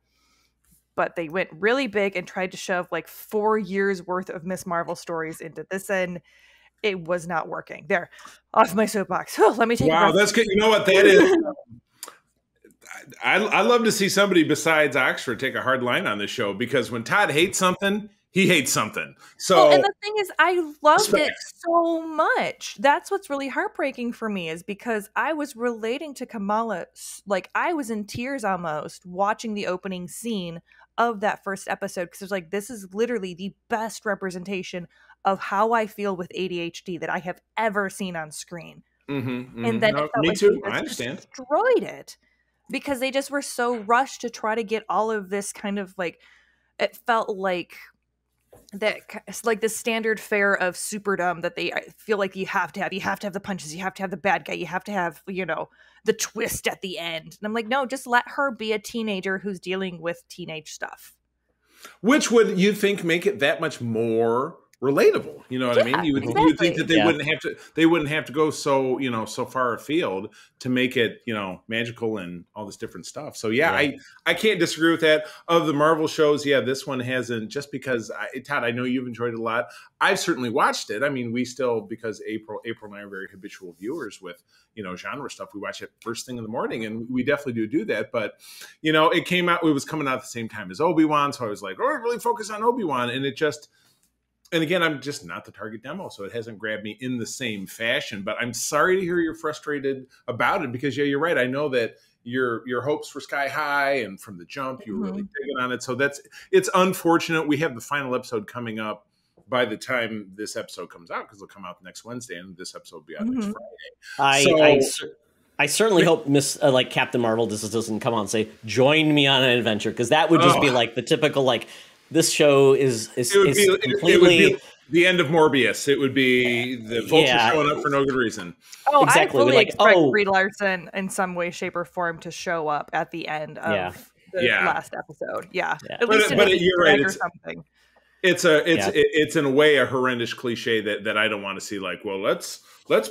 But they went really big and tried to shove like 4 years worth of Miss Marvel stories into this. And it was not working. There, off my soapbox. Oh, let me take a Wow, breath. that's good. You know what that is? I love to see somebody besides Oxford take a hard line on this show, because when Todd hates something, he hates something. So, well, and the thing is, I loved respect. it so much. That's what's really heartbreaking for me, is because I was relating to Kamala. Like, I was in tears almost watching the opening scene of that first episode, because it's like, this is literally the best representation of how I feel with ADHD that I have ever seen on screen. And then No, it felt me like too. they I just understand. destroyed it, because they just were so rushed to try to get all of this kind of like, it felt like that, like the standard fare of superdom that they feel like you have to have the punches, you have to have the bad guy, you have to have, you know, the twist at the end. And I'm like, no, just let her be a teenager who's dealing with teenage stuff. Which would you think make it that much more relatable? You know what I mean? You would think that they wouldn't have to go so, you know, so far afield to make it, you know, magical and all this different stuff. So I can't disagree with that. Of the Marvel shows, this one hasn't, just because Todd, I know you've enjoyed it a lot. I've certainly watched it. I mean, we still, because April and I are very habitual viewers with, you know, genre stuff. We watch it first thing in the morning, and we definitely do that. But, you know, it was coming out at the same time as Obi-Wan. So I was like, oh, really focus on Obi-Wan. And it just, and again, I'm just not the target demo, so it hasn't grabbed me in the same fashion. But I'm sorry to hear you're frustrated about it, because you're right. I know that your hopes were sky high, and from the jump, you were really digging on it. So it's unfortunate. We have the final episode coming up by the time this episode comes out, because it'll come out next Wednesday, and this episode will be out next Friday. I certainly hope like Captain Marvel doesn't come on and say, "Join me on an adventure," because that would just be like the typical like. This show is completely... It would be the end of Morbius. It would be the Vulture showing up for no good reason. Oh, exactly. I fully expect Brie Larson in some way, shape, or form to show up at the end of the last episode. Yeah. At least you're right. Or something. It's in a way a horrendous cliche that I don't want to see. Like, well, let's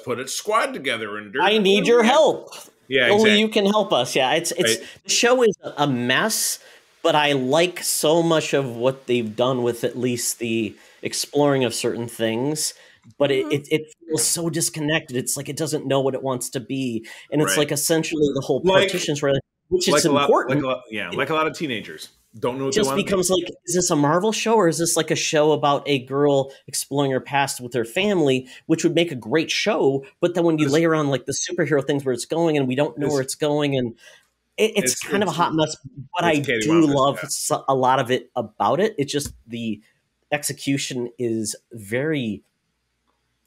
put it squad together and I need your help. Yeah, only you can help us. Yeah, it's right. The show is a mess. But I like so much of what they've done with at least the exploring of certain things. But it feels so disconnected. It's like it doesn't know what it wants to be. And it's like essentially the whole partitions, which is important. Like a lot of teenagers don't know what they want to be. It just becomes like, is this a Marvel show, or is this like a show about a girl exploring her past with her family, which would make a great show. But then when you layer on like the superhero things where it's going, and we don't know where it's going, and it's kind of a hot mess, but I do love a lot of it about it. It's just the execution is very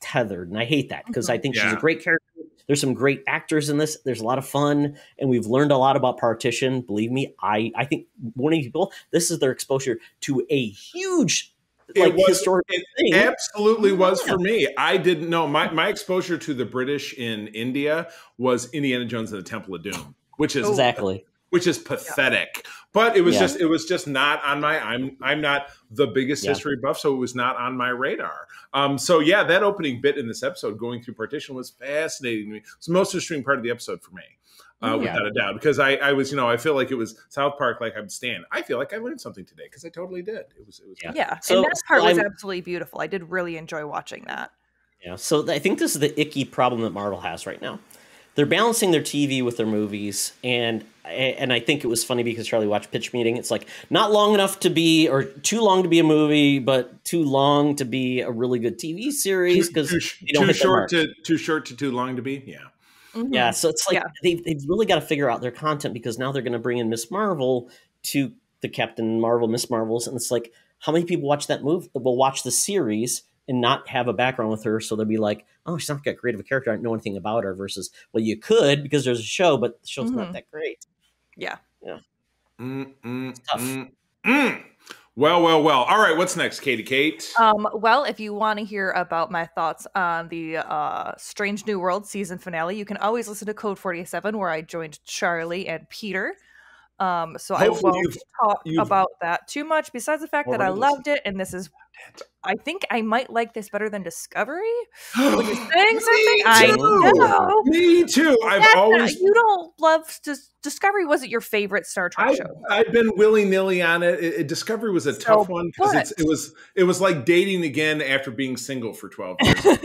tethered, and I hate that, because I think she's a great character. There's some great actors in this. There's a lot of fun, and we've learned a lot about Partition. Believe me, I think many people, this is their exposure to a huge historic thing. It absolutely was for me. I didn't know. My exposure to the British in India was Indiana Jones and the Temple of Doom. Which is pathetic, but it was just not on my. I'm not the biggest history buff, so it was not on my radar. That opening bit in this episode, going through Partition, was fascinating to me. It's the most interesting part of the episode for me, without a doubt, because I was, I feel like it was South Park. Like I'm Stan. I feel like I learned something today, because I totally did. It was and that part was absolutely beautiful. I did really enjoy watching that. Yeah, so I think this is the icky problem that Marvel has right now. They're balancing their TV with their movies, and I think it was funny because Charlie watched Pitch Meeting. It's like not long enough to be, or too long to be a movie, but too long to be a really good TV series, because too short to too long to be. Yeah, yeah. So it's like they've really got to figure out their content, because now they're going to bring in Miss Marvel to the Captain Marvel, Miss Marvels, and it's like, how many people watch that movie? Will watch the series and not have a background with her, so they'll be like, oh, she's not that great of a character, I don't know anything about her, versus, well, you could, because there's a show, but the show's not that great. Yeah. It's tough. Well. All right, what's next, Katie Kate? Well, if you want to hear about my thoughts on the Strange New World season finale, you can always listen to Code 47, where I joined Charlie and Peter. So hopefully I won't talk about that too much, besides the fact that I loved it, and this is I think I might like this better than Discovery. Which is saying something. Me I too. know. Me too. You don't love Discovery. Wasn't your favorite Star Trek show? I've been willy-nilly on it. Discovery was a tough one because it was like dating again after being single for 12 years.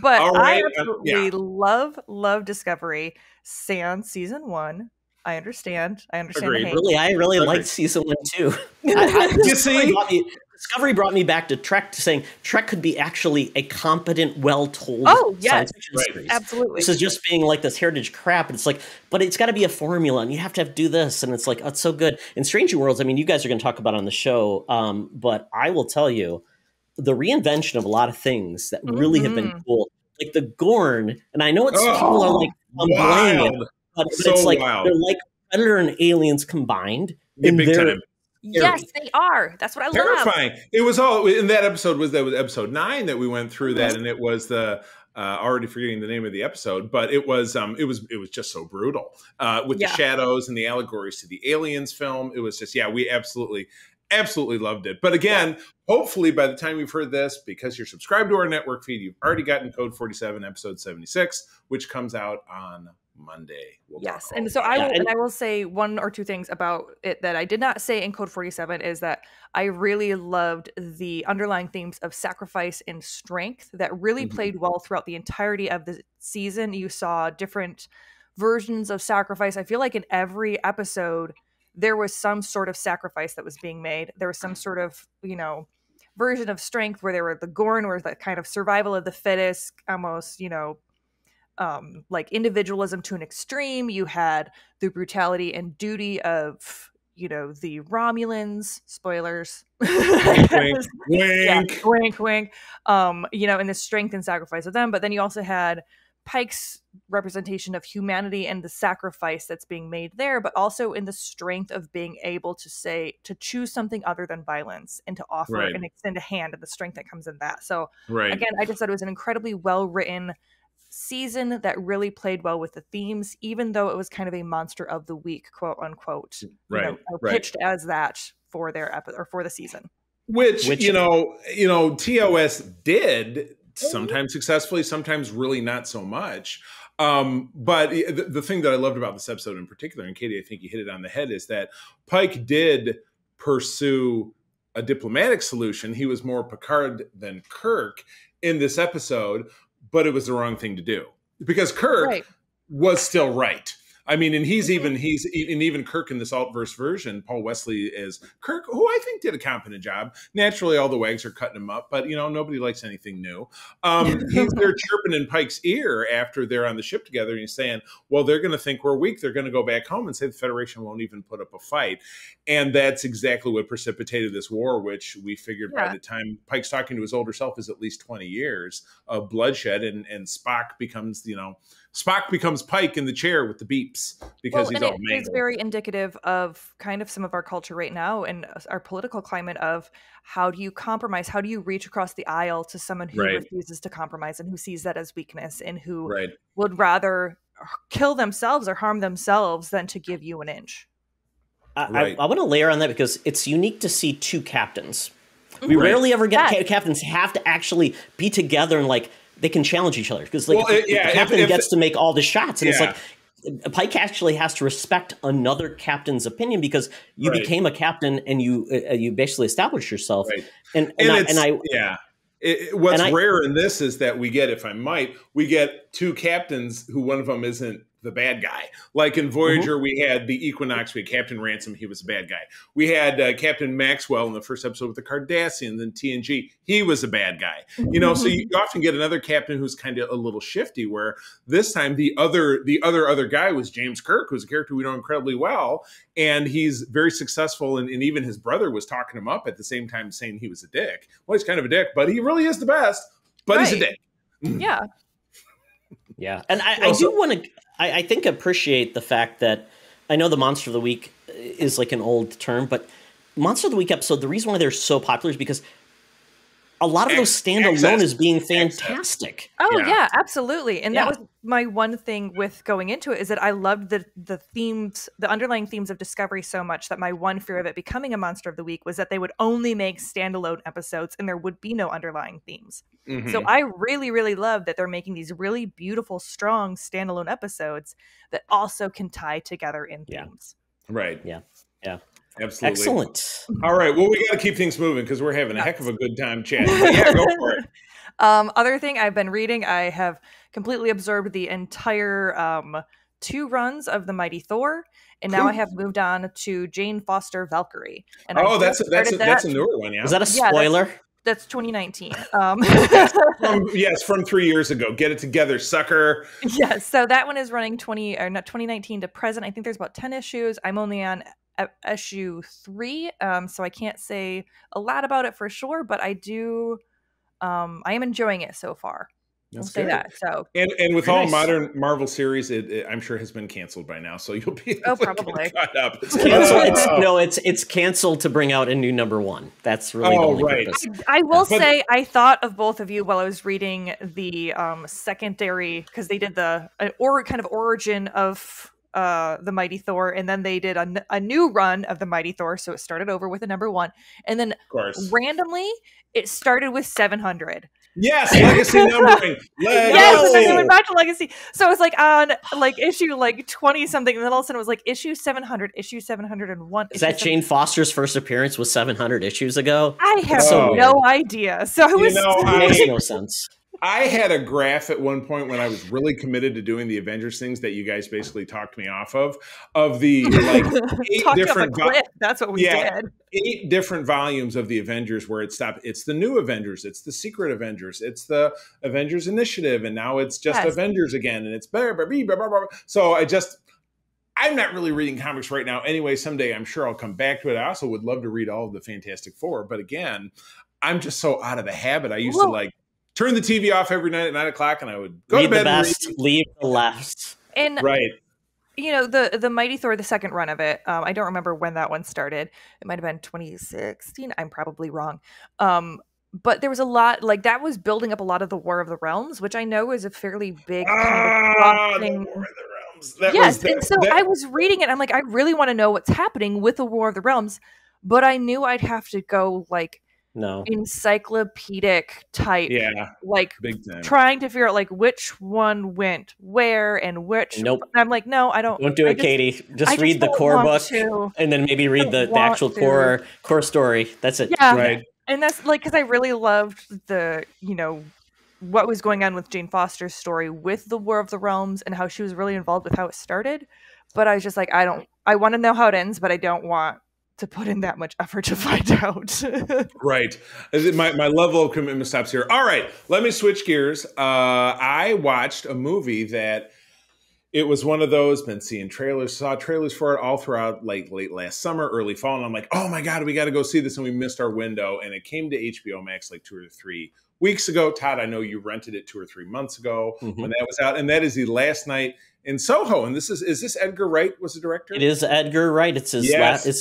But right, I absolutely love Discovery. Sans season 1. I understand. Agreed. The hate. Really, I really liked season 1 too. Discovery brought me back to Trek, saying Trek could be actually a competent, well-told science fiction series. Absolutely. This is just being like this heritage crap. And it's like, but it's got to be a formula, and you have to do this. And it's like, oh, it's so good. In Strange New Worlds, I mean, you guys are going to talk about it on the show, but I will tell you, the reinvention of a lot of things that really have been cool, like the Gorn, and I know it's people are like blaming it, but it's like they're like Predator and aliens combined. Big time. Yes, they are. That's what I love. Terrifying. It was all in that episode. Was episode 9 that we went through that, and it was the already forgetting the name of the episode, but it was just so brutal with the shadows and the allegories to the Aliens film. It was just we absolutely loved it. But again, hopefully by the time you've heard this, because you're subscribed to our network feed, you've already gotten Code 47 episode 76, which comes out on Monday. And so I will say one or two things about it that I did not say in Code 47 is that I really loved the underlying themes of sacrifice and strength that really played well throughout the entirety of the season. You saw different versions of sacrifice. I feel like in every episode there was some sort of sacrifice that was being made. There was some sort of, version of strength where there were the Gorn, where the kind of survival of the fittest, almost, like individualism to an extreme. You had the brutality and duty of, the Romulans, spoilers, wink, wink, wink, and the strength and sacrifice of them. But then you also had Pike's representation of humanity and the sacrifice that's being made there, but also in the strength of being able to choose something other than violence and to offer and extend a hand, and the strength that comes in that. So again, I just thought it was an incredibly well-written season that really played well with the themes, even though it was kind of a monster of the week, quote unquote, pitched as that for their for the season. Which TOS did sometimes successfully, sometimes really not so much. But the thing that I loved about this episode in particular, and Katie, I think you hit it on the head, is that Pike did pursue a diplomatic solution. He was more Picard than Kirk in this episode, but it was the wrong thing to do because Kirk was still right. I mean, and even Kirk in this Altverse version, Paul Wesley is Kirk, who I think did a competent job. Naturally, all the wags are cutting him up, but nobody likes anything new. He's there chirping in Pike's ear after they're on the ship together, and he's saying, "Well, they're going to think we're weak. They're going to go back home and say the Federation won't even put up a fight." And that's exactly what precipitated this war, which we figured by the time Pike's talking to his older self is at least 20 years of bloodshed, and Spock becomes Pike in the chair with the beeps because he's all mangled. It's very indicative of kind of some of our culture right now and our political climate of how do you compromise? How do you reach across the aisle to someone who refuses to compromise and who sees that as weakness and who would rather kill themselves or harm themselves than to give you an inch? I want to layer on that because it's unique to see two captains. We rarely ever get captains have to actually be together and they can challenge each other because the captain gets to make all the shots, and it's like Pike actually has to respect another captain's opinion because you became a captain and you basically established yourself. What's rare in this is that we get two captains who one of them isn't the bad guy. Like in Voyager, we had the Equinox, we had Captain Ransom, he was a bad guy. We had Captain Maxwell in the first episode with the Cardassians and TNG, he was a bad guy. So you often get another captain who's kind of a little shifty, where this time the other guy was James Kirk, who's a character we know incredibly well, and he's very successful, and even his brother was talking him up at the same time saying he was a dick. Well, he's kind of a dick, but he really is the best, but he's a dick. Yeah. Yeah, and I do want to, I think, appreciate the fact that I know the Monster of the Week is like an old term, but Monster of the Week episode, the reason why they're so popular is because a lot of those standalone access. as being fantastic. Oh Yeah. yeah, absolutely. And Yeah. that was my one thing with going into it, is that I loved the themes, the underlying themes of Discovery so much that my one fear of it becoming a Monster of the Week was that they would only make standalone episodes and there would be no underlying themes. Mhm. So I really, really love that they're making these really beautiful, strong standalone episodes that also can tie together in Yeah. themes. Right. Yeah. Absolutely. Excellent. All right. Well, we got to keep things moving because we're having a heck of a good time chatting. But yeah, go for it. Other thing I've been reading, I have completely absorbed the entire 2 runs of The Mighty Thor, and now I have moved on to Jane Foster Valkyrie. And I That's just started a newer one. Yeah. Was that a spoiler? That's 2019. From 3 years ago. Get it together, sucker. Yes, so that one is running 2019 to present. I think there's about 10 issues. I'm only on issue 3, so I can't say a lot about it for sure, but I do. I am enjoying it so far. We'll say that. So and with Very all nice. modern Marvel series, it I'm sure has been canceled by now, so you'll be able to probably. get caught up. It's canceled to bring out a new #1. That's really the only right. purpose. I will say I thought of both of you while I was reading the secondary, because they did the kind of origin of the Mighty Thor, and then they did a new run of the Mighty Thor, so it started over with a #1, and then Of course. randomly it started with 700. Yes, legacy numbering. Yes, and then they went back to Legacy. So it was like on issue 20 something, and then all of a sudden it was like issue 700, issue 701. Is that Jane Foster's first appearance was 700 issues ago? I have so no idea. So it was Makes no sense. I had a graph at one point when I was really committed to doing the Avengers things that you guys basically talked me off of the 8 Talking different off a cliff. That's what we did. 8 different volumes of the Avengers where it stopped. It's the new Avengers, it's the Secret Avengers, it's the Avengers Initiative, and now it's just Avengers again, and it's blah, blah, blah, blah, blah. So I'm not really reading comics right now. Anyway, someday I'm sure I'll come back to it. I also would love to read all of the Fantastic Four, but again, I'm just so out of the habit. I used to turn the TV off every night at 9 o'clock, and I would go Read to bed. The best, leave the left. And right. The Mighty Thor, the second run of it, I don't remember when that one started. It might have been 2016. I'm probably wrong. But there was a lot, that was building up a lot of the War of the Realms, which I know is a fairly big kind of thing. The War of the Realms. And so I was reading it. I'm like, I really want to know what's happening with the War of the Realms, but I knew I'd have to go encyclopedic type, big time. trying to figure out which one went where and which. Nope. I'm like, no, I don't. Don't do it, Katie. Just read the core book and then maybe read the actual core story. That's it. Yeah. Right. And that's because I really loved the, what was going on with Jane Foster's story with the War of the Realms and how she was really involved with how it started. But I was just like, I want to know how it ends, but I don't want to put in that much effort to find out. Right. My level of commitment stops here. All right. Let me switch gears. I watched a movie that it was one of those, been seeing trailers, saw trailers for it all throughout late last summer, early fall. And I'm like, oh my God, we got to go see this. And we missed our window. And it came to HBO Max 2 or 3 weeks ago. Todd, I know you rented it 2 or 3 months ago when that was out. And that is The Last Night in Soho. And is this Edgar Wright was the director? It is Edgar Wright. It's his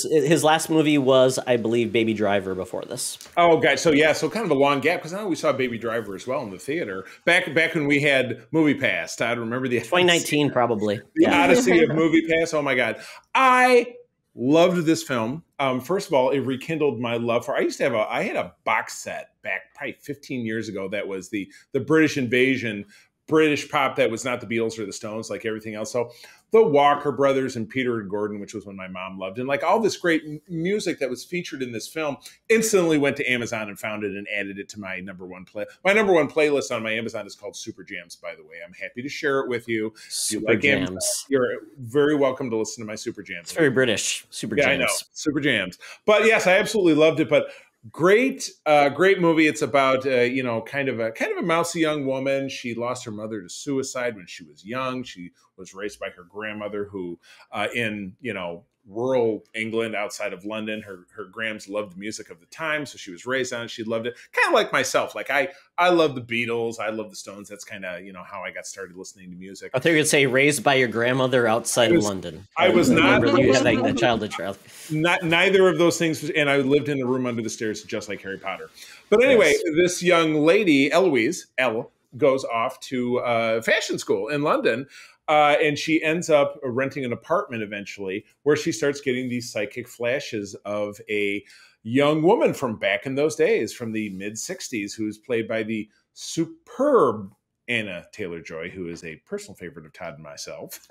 his last movie was, I believe, Baby Driver before this. Oh, guys. So kind of a long gap, because I know we saw Baby Driver as well in the theater back when we had Movie Pass. Todd, remember the 2019 probably. The Odyssey of Movie Pass. Oh my God. I loved this film. First of all, it rekindled my love for. I had a box set back probably 15 years ago that was the British Invasion British pop that was not the Beatles or the Stones, like everything else. So the Walker Brothers and Peter and Gordon, which was when my mom loved, and all this great music that was featured in this film, instantly went to Amazon and found it and added it to my #1 play. My #1 playlist on my Amazon is called Super Jams, by the way. I'm happy to share it with you. Super Jams. Amazon, you're very welcome to listen to my Super Jams. It's very British. Super Jams. I know. Super Jams. But yes, I absolutely loved it. But great movie. It's about kind of a mousy young woman. She lost her mother to suicide when she was young. She was raised by her grandmother, who in rural England outside of London. Her grams loved the music of the time, so she was raised on it. She loved it, kind of like myself. Like I love the Beatles, I love the Stones. That's kind of how I got started listening to music. I think you'd say raised by your grandmother outside of London. I was not. You had that childhood child. Neither of those things, and I lived in a room under the stairs, just like Harry Potter. But anyway, this young lady, Eloise, goes off to fashion school in London. And she ends up renting an apartment eventually, where she starts getting these psychic flashes of a young woman from back in those days, from the mid-'60s, who's played by the superb Anna Taylor-Joy, who is a personal favorite of Todd and myself.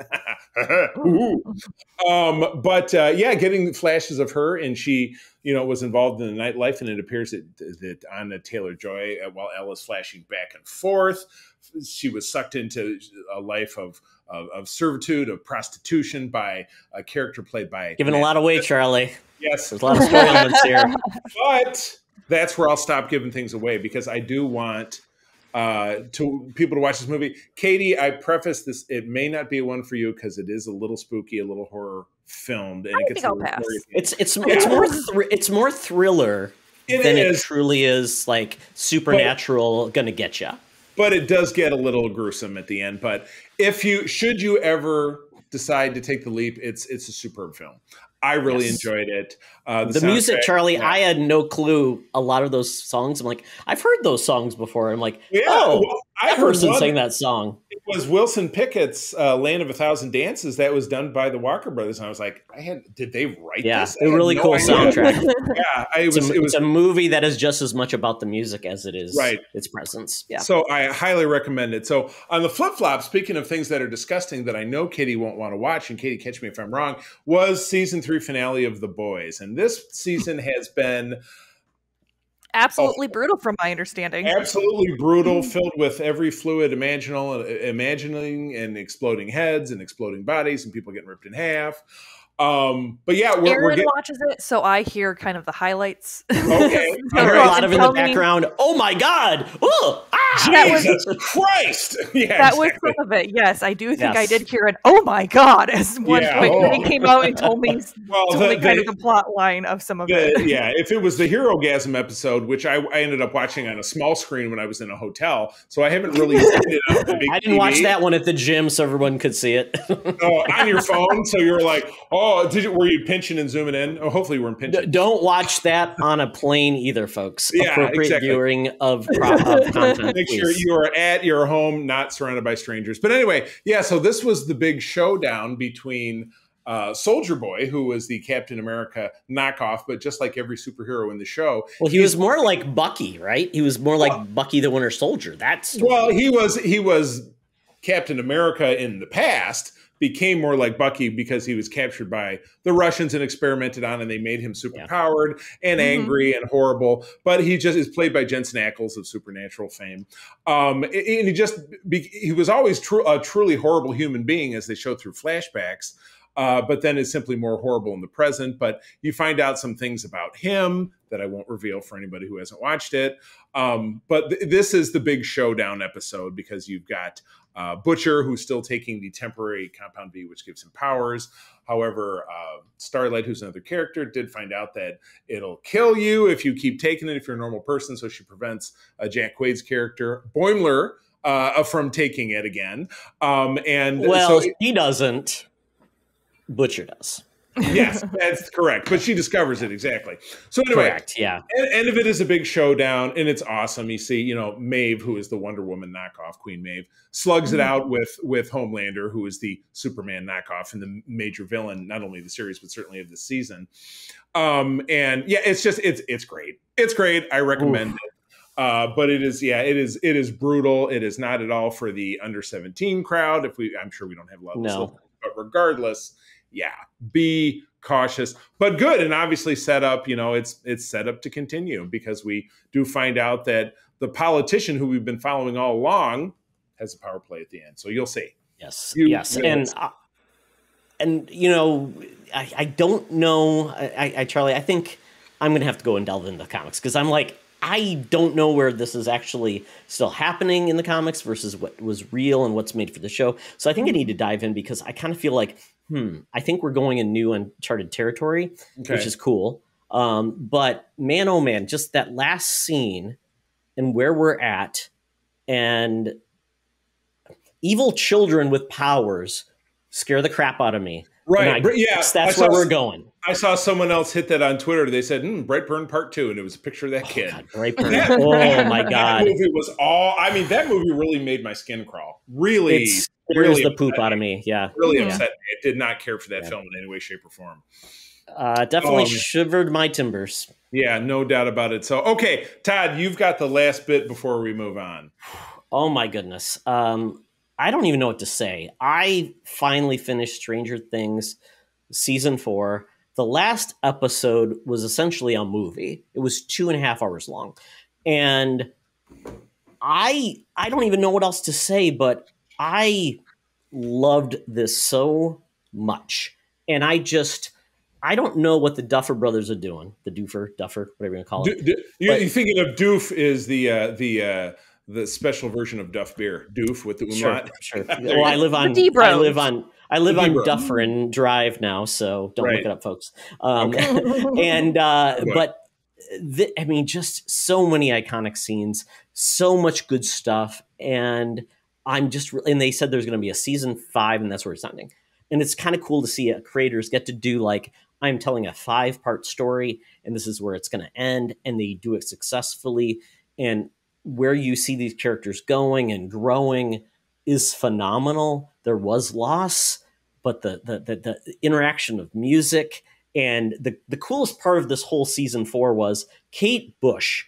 Getting flashes of her, and she, was involved in the nightlife, and it appears that Anna Taylor-Joy, while Ella's flashing back and forth, she was sucked into a life of servitude, of prostitution by a character played by... Giving a lot away, Charlie. Yes. There's a lot of story elements here. But that's where I'll stop giving things away, because I do want people to watch this movie. Katie, I preface this, it may not be one for you because it is a little spooky, a little horror filmed, and it gets I'll pass. It's more thriller than it truly is like supernatural gonna get you. But it does get a little gruesome at the end. But should you ever decide to take the leap, it's a superb film. I really enjoyed it. The music, Charlie, I had no clue a lot of those songs. I'm like, I've heard those songs before. I'm like, that person sang that song. It was Wilson Pickett's Land of a Thousand Dances that was done by the Walker Brothers. And I was like, did they write this? A really cool soundtrack. It's a movie that is just as much about the music as it is its presence. Yeah. So I highly recommend it. So on the flip-flop, speaking of things that are disgusting that I know Katie won't want to watch, and Katie, catch me if I'm wrong, was season 3 finale of The Boys. And this season has been absolutely brutal from my understanding. Absolutely brutal, filled with every fluid imagining and exploding heads and exploding bodies and people getting ripped in half. But yeah, Aaron watches it, so I hear kind of the highlights. Okay. I heard a lot of in the background. Oh my God! Oh, Jesus Christ! Yeah, that was some of it. Yes, I do think I did hear it. Oh my God! As one point when he came out and told me, kind of the plot line of some of it. Yeah, if it was the Hero-gasm episode, which I ended up watching on a small screen when I was in a hotel, so I haven't really seen it on the big I didn't watch that one at the gym, so everyone could see it. On your phone, so you were like, were you pinching and zooming in? Oh, hopefully you weren't pinching. Don't watch that on a plane either, folks. Appropriate viewing of content. Make sure you are at your home, not surrounded by strangers. But anyway, so this was the big showdown between Soldier Boy, who was the Captain America knockoff, but just like every superhero in the show. Well, he was more like Bucky, right? He was more like Bucky the Winter Soldier. He was Captain America in the past, became more like Bucky because he was captured by the Russians and experimented on, and they made him superpowered and angry and horrible. But he just is played by Jensen Ackles of Supernatural fame. And he was always a truly horrible human being, as they show through flashbacks. But then is simply more horrible in the present. But you find out some things about him that I won't reveal for anybody who hasn't watched it. But this is the big showdown episode, because you've got Butcher, who's still taking the temporary Compound V, which gives him powers. However, Starlight, who's another character, did find out that it'll kill you if you keep taking it if you're a normal person. So she prevents Jack Quaid's character, Boimler, from taking it again. He doesn't. Butcher does. Yes, that's correct. But she discovers it, exactly. So anyway, correct, yeah. End of it is a big showdown, and it's awesome. You see, Maeve, who is the Wonder Woman knockoff, Queen Maeve, slugs it out with Homelander, who is the Superman knockoff and the major villain, not only of the series, but certainly of the season. It's great. It's great. I recommend it. But it is brutal. It is not at all for the under 17 crowd. I'm sure we don't have a lot of listeners, but regardless, be cautious, but good. And obviously set up, it's set up to continue, because we do find out that the politician who we've been following all along has a power play at the end. So you'll see. Yes. I don't know. Charlie, I think I'm going to have to go and delve into the comics, because I'm like, I don't know where this is actually still happening in the comics versus what was real and what's made for the show. So I think I need to dive in because I kind of feel like, I think we're going in new uncharted territory, which is cool. But man, oh man, just that last scene and where we're at, and evil children with powers scare the crap out of me. Right. That's where we're going. I saw someone else hit that on Twitter. They said, Brightburn Part 2, and it was a picture of that kid. God, Brightburn. Oh, my God. That movie was that movie really made my skin crawl. Really. It scares the poop out of me. Yeah. Really upset me. I did not care for that film in any way, shape, or form. Definitely shivered my timbers. Yeah, no doubt about it. So, okay, Todd, you've got the last bit before we move on. Oh, my goodness. I don't even know what to say. I finally finished Stranger Things season 4. The last episode was essentially a movie. It was 2.5 hours long. And I don't even know what else to say, but I loved this so much. And I don't know what the Duffer brothers are doing. The Duffer, whatever you call it. You're thinking of Doof is the special version of Duff beer. Doof with the umlaut. Sure. Well, I live on Duffer and Drive now, so don't look it up, folks. And but I mean, just so many iconic scenes, so much good stuff, and and they said there's going to be a season 5, and that's where it's ending. And it's kind of cool to see creators get to do like, I'm telling a 5-part story, and this is where it's going to end, and they do it successfully, and where you see these characters going and growing is phenomenal. There was loss, but the interaction of music, and the coolest part of this whole season 4 was Kate Bush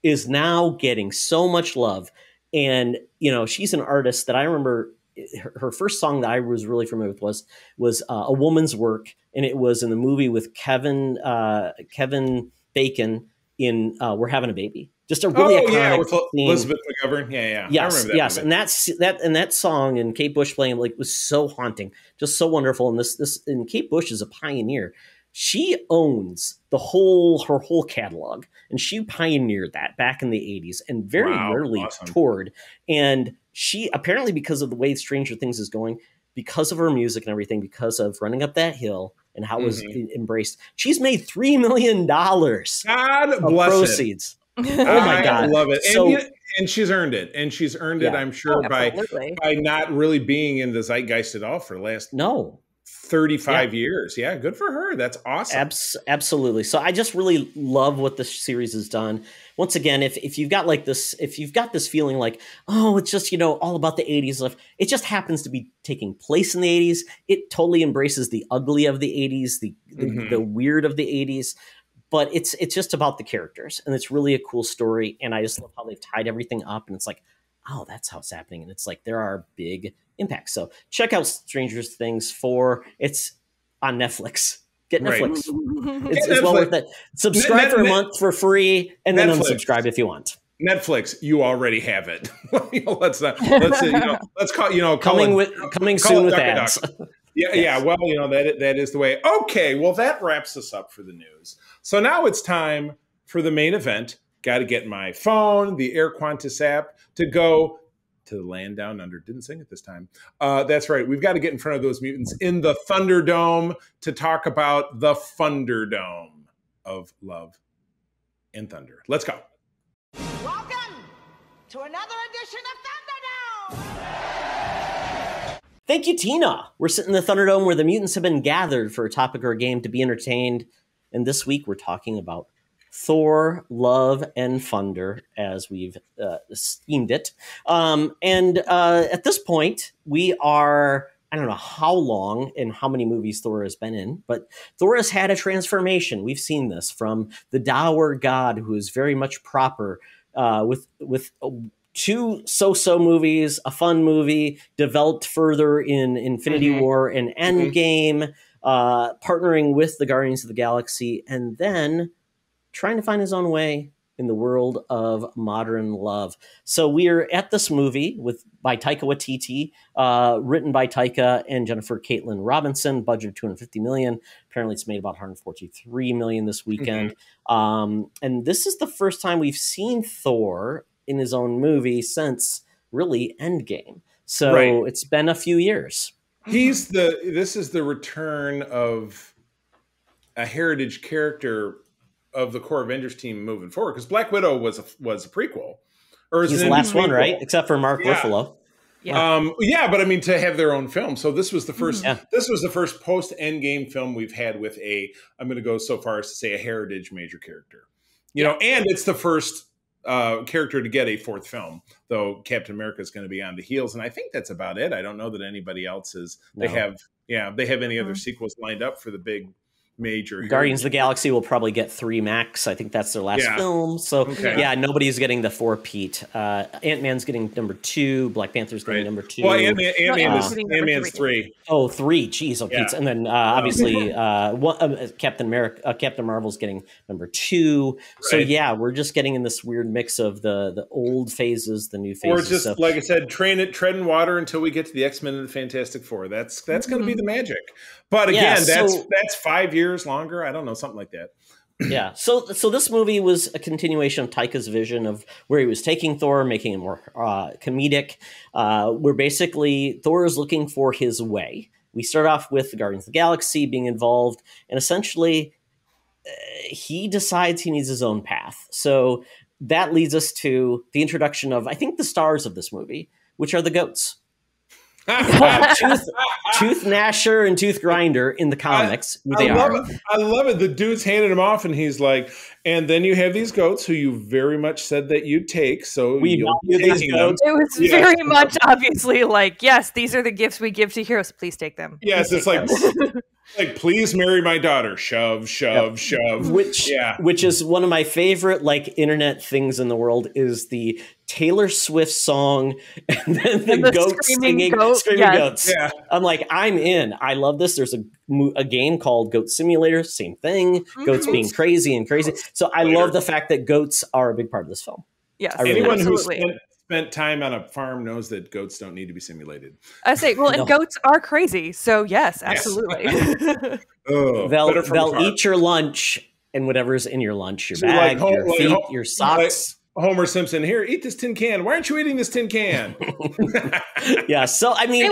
is now getting so much love. And, she's an artist that I remember her first song that I was really familiar with was A Woman's Work. And it was in the movie with Kevin Bacon in We're Having a Baby. Just a really iconic with Elizabeth McGovern. Yeah. Yes, I remember that. And that song and Kate Bush playing was so haunting, just so wonderful. And Kate Bush is a pioneer. She owns her whole catalog, and she pioneered that back in the 80s and very rarely toured. And she apparently, because of the way Stranger Things is going, because of her music and everything, because of Running Up That Hill and how it was embraced, she's made $3 million. God bless proceeds. Oh my God. I love it. So, and she's earned it. And she's earned it, I'm sure, by not really being in the zeitgeist at all for the last 35 years. Yeah, good for her. That's awesome. Absolutely. So I just really love what this series has done. Once again, if you've got this feeling like, oh, it's just, all about the 80s stuff, it just happens to be taking place in the 80s. It totally embraces the ugly of the 80s, the weird of the 80s. But it's just about the characters, and it's really a cool story. And I just love how they've tied everything up, and it's like, oh, that's how it's happening. And it's like there are big impacts. So check out Stranger Things 4. It's on Netflix. Get Netflix. It's well worth it. Subscribe for a month for free, and then unsubscribe if you want. Netflix, you already have it. Let's call coming soon with ads. Yeah. Well, that is the way. Okay, well, that wraps us up for the news. So now it's time for the main event. Got to get my phone, the Air Qantas app, to go to the land down under. Didn't sing it this time. That's right. We've got to get in front of those mutants in the Thunderdome to talk about the Thunderdome of Love and Thunder. Let's go. Welcome to another edition of Thunderdome! Thank you, Tina. We're sitting in the Thunderdome where the mutants have been gathered for a topic or a game to be entertained. And this week we're talking about Thor, Love, and Thunder, as we've steamed it. At this point, we are, I don't know how long and how many movies Thor has been in, but Thor has had a transformation. We've seen this from the dour god, who is very much proper, with 2 so-so movies, a fun movie, developed further in Infinity War and Endgame, partnering with the Guardians of the Galaxy, and then trying to find his own way in the world of modern love. So we're at this movie by Taika Waititi, written by Taika and Jennifer Caitlin Robinson, budget of $250 million. Apparently it's made about $143 million this weekend. And this is the first time we've seen Thor in his own movie since really Endgame. So it's been a few years. This is the return of a heritage character of the core Avengers team moving forward, because Black Widow was a prequel. Or he's the last one, right? Except for Mark Ruffalo. Yeah. But I mean, to have their own film. So this was the first. This was the first post Endgame film we've had with I'm going to go so far as to say a heritage major character. You know, and it's the first character to get a fourth film, though Captain America is going to be on the heels, and I think that's about it. I don't know that anybody else is. They have any other sequels lined up for the big major. Guardians of the Galaxy will probably get 3 max. I think that's their last film. So nobody's getting the 4-peat. Ant-Man's getting number 2. Black Panther's getting number 2. Well, Ant-Man's 3. Oh, 3. Jeez, Pete. And then obviously Captain Marvel's getting number 2. So we're just getting in this weird mix of the old phases, the new phases. Or just like I said, treading water until we get to the X-Men and the Fantastic Four. That's going to be the magic. But again, that's 5 years longer. I don't know, something like that. Yeah. So this movie was a continuation of Taika's vision of where he was taking Thor, making it more comedic. Where basically Thor is looking for his way. We start off with the Guardians of the Galaxy being involved, and essentially he decides he needs his own path. So that leads us to the introduction of, I think, the stars of this movie, which are the goats. Tooth Gnasher and Tooth Grinder in the comics. I love it. The dude's handing him off, and he's like, and then you have these goats who you very much said that you'd take. So we these goats. It was very much obviously like, yes, these are the gifts we give to heroes. Please take them. Yes, it's like, please marry my daughter. Shove. Which is one of my favorite internet things in the world is the Taylor Swift song and then the goats screaming goats. Yeah. I'm like, I'm in. I love this. There's a game called Goat Simulator. Same thing. Goats being crazy. So I love the fact that goats are a big part of this film. Yes. Anyone who spent time on a farm knows that goats don't need to be simulated. I say, and goats are crazy. So yes, absolutely. They'll eat your lunch and whatever's in your lunch, your bag, your feet, your socks. Homer Simpson, here, eat this tin can. Why aren't you eating this tin can? So I mean,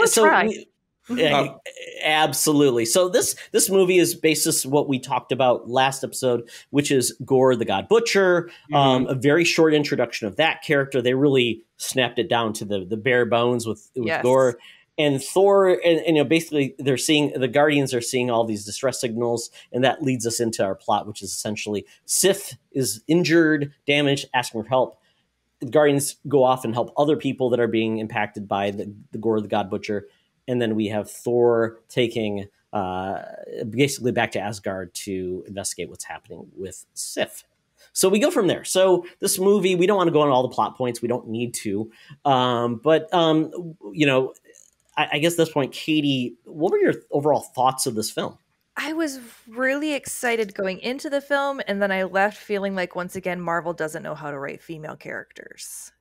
absolutely. So this movie is basis what we talked about last episode, which is Gore the God Butcher. A very short introduction of that character. They really snapped it down to the bare bones with Gore. And Thor, and basically the Guardians are seeing all these distress signals, and that leads us into our plot, which is essentially Sif is injured, damaged, asking for help. The Guardians go off and help other people that are being impacted by the Gore the God Butcher. And then we have Thor taking basically back to Asgard to investigate what's happening with Sif. So we go from there. So this movie, we don't want to go on all the plot points. We don't need to. I guess at this point, Katie, what were your overall thoughts of this film? I was really excited going into the film, and then I left feeling like, once again, Marvel doesn't know how to write female characters.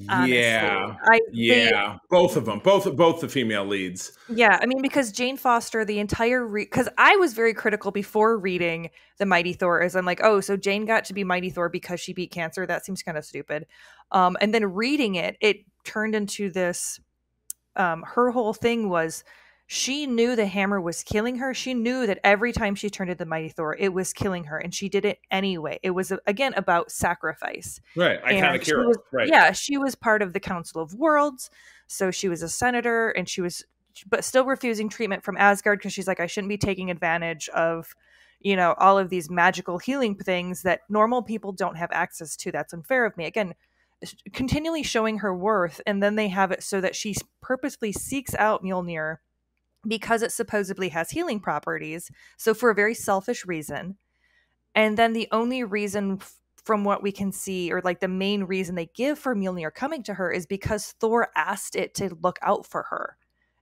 Honestly. Both of them, both the female leads. Yeah, I mean, because Jane Foster, the entire because I was very critical before reading The Mighty Thor, as I'm like, oh, so Jane got to be Mighty Thor because she beat cancer. That seems kind of stupid. And then reading it turned into this. Her whole thing was she knew the hammer was killing her. She knew that every time she turned into the Mighty Thor, it was killing her, and she did it anyway. It was, again, about sacrifice. Right. Iconic hero. Right. Yeah, she was part of the Council of Worlds, so she was a senator, and but still refusing treatment from Asgard because she's like, I shouldn't be taking advantage of, all of these magical healing things that normal people don't have access to. That's unfair of me. Again, continually showing her worth, and then they have it so that she purposely seeks out Mjolnir because it supposedly has healing properties, so for a very selfish reason. And then the only reason from what we can see, or the main reason they give for Mjolnir coming to her, is because Thor asked it to look out for her.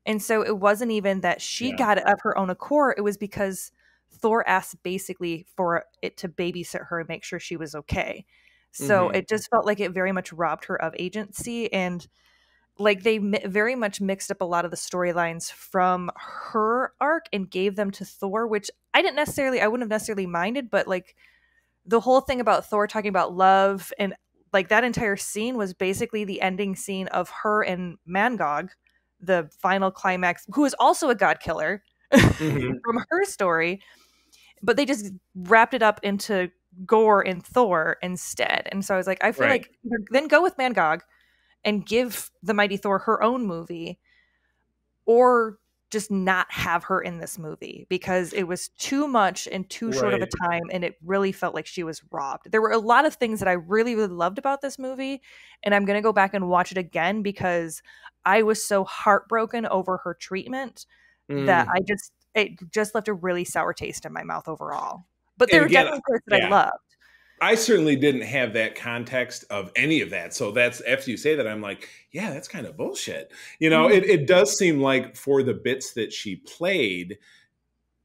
And so it wasn't even that she got it of her own accord, it was because Thor asked basically for it to babysit her and make sure she was okay. So it just felt like it very much robbed her of agency, and like they very much mixed up a lot of the storylines from her arc and gave them to Thor, which I wouldn't have necessarily minded, but like the whole thing about Thor talking about love and like that entire scene was basically the ending scene of her and Mangog, the final climax, who is also a god killer from her story, but they just wrapped it up into gore and Thor instead. And so I was like, I feel like then go with Mangog and give the Mighty Thor her own movie, or just not have her in this movie, because it was too much and too short of a time, and it really felt like she was robbed. There were a lot of things that I really, really loved about this movie, and I'm going to go back and watch it again because I was so heartbroken over her treatment that it just left a really sour taste in my mouth overall. But there were definitely parts that I loved. I certainly didn't have that context of any of that. So that's, after you say that, I'm like, yeah, that's kind of bullshit. You know, it does seem like for the bits that she played,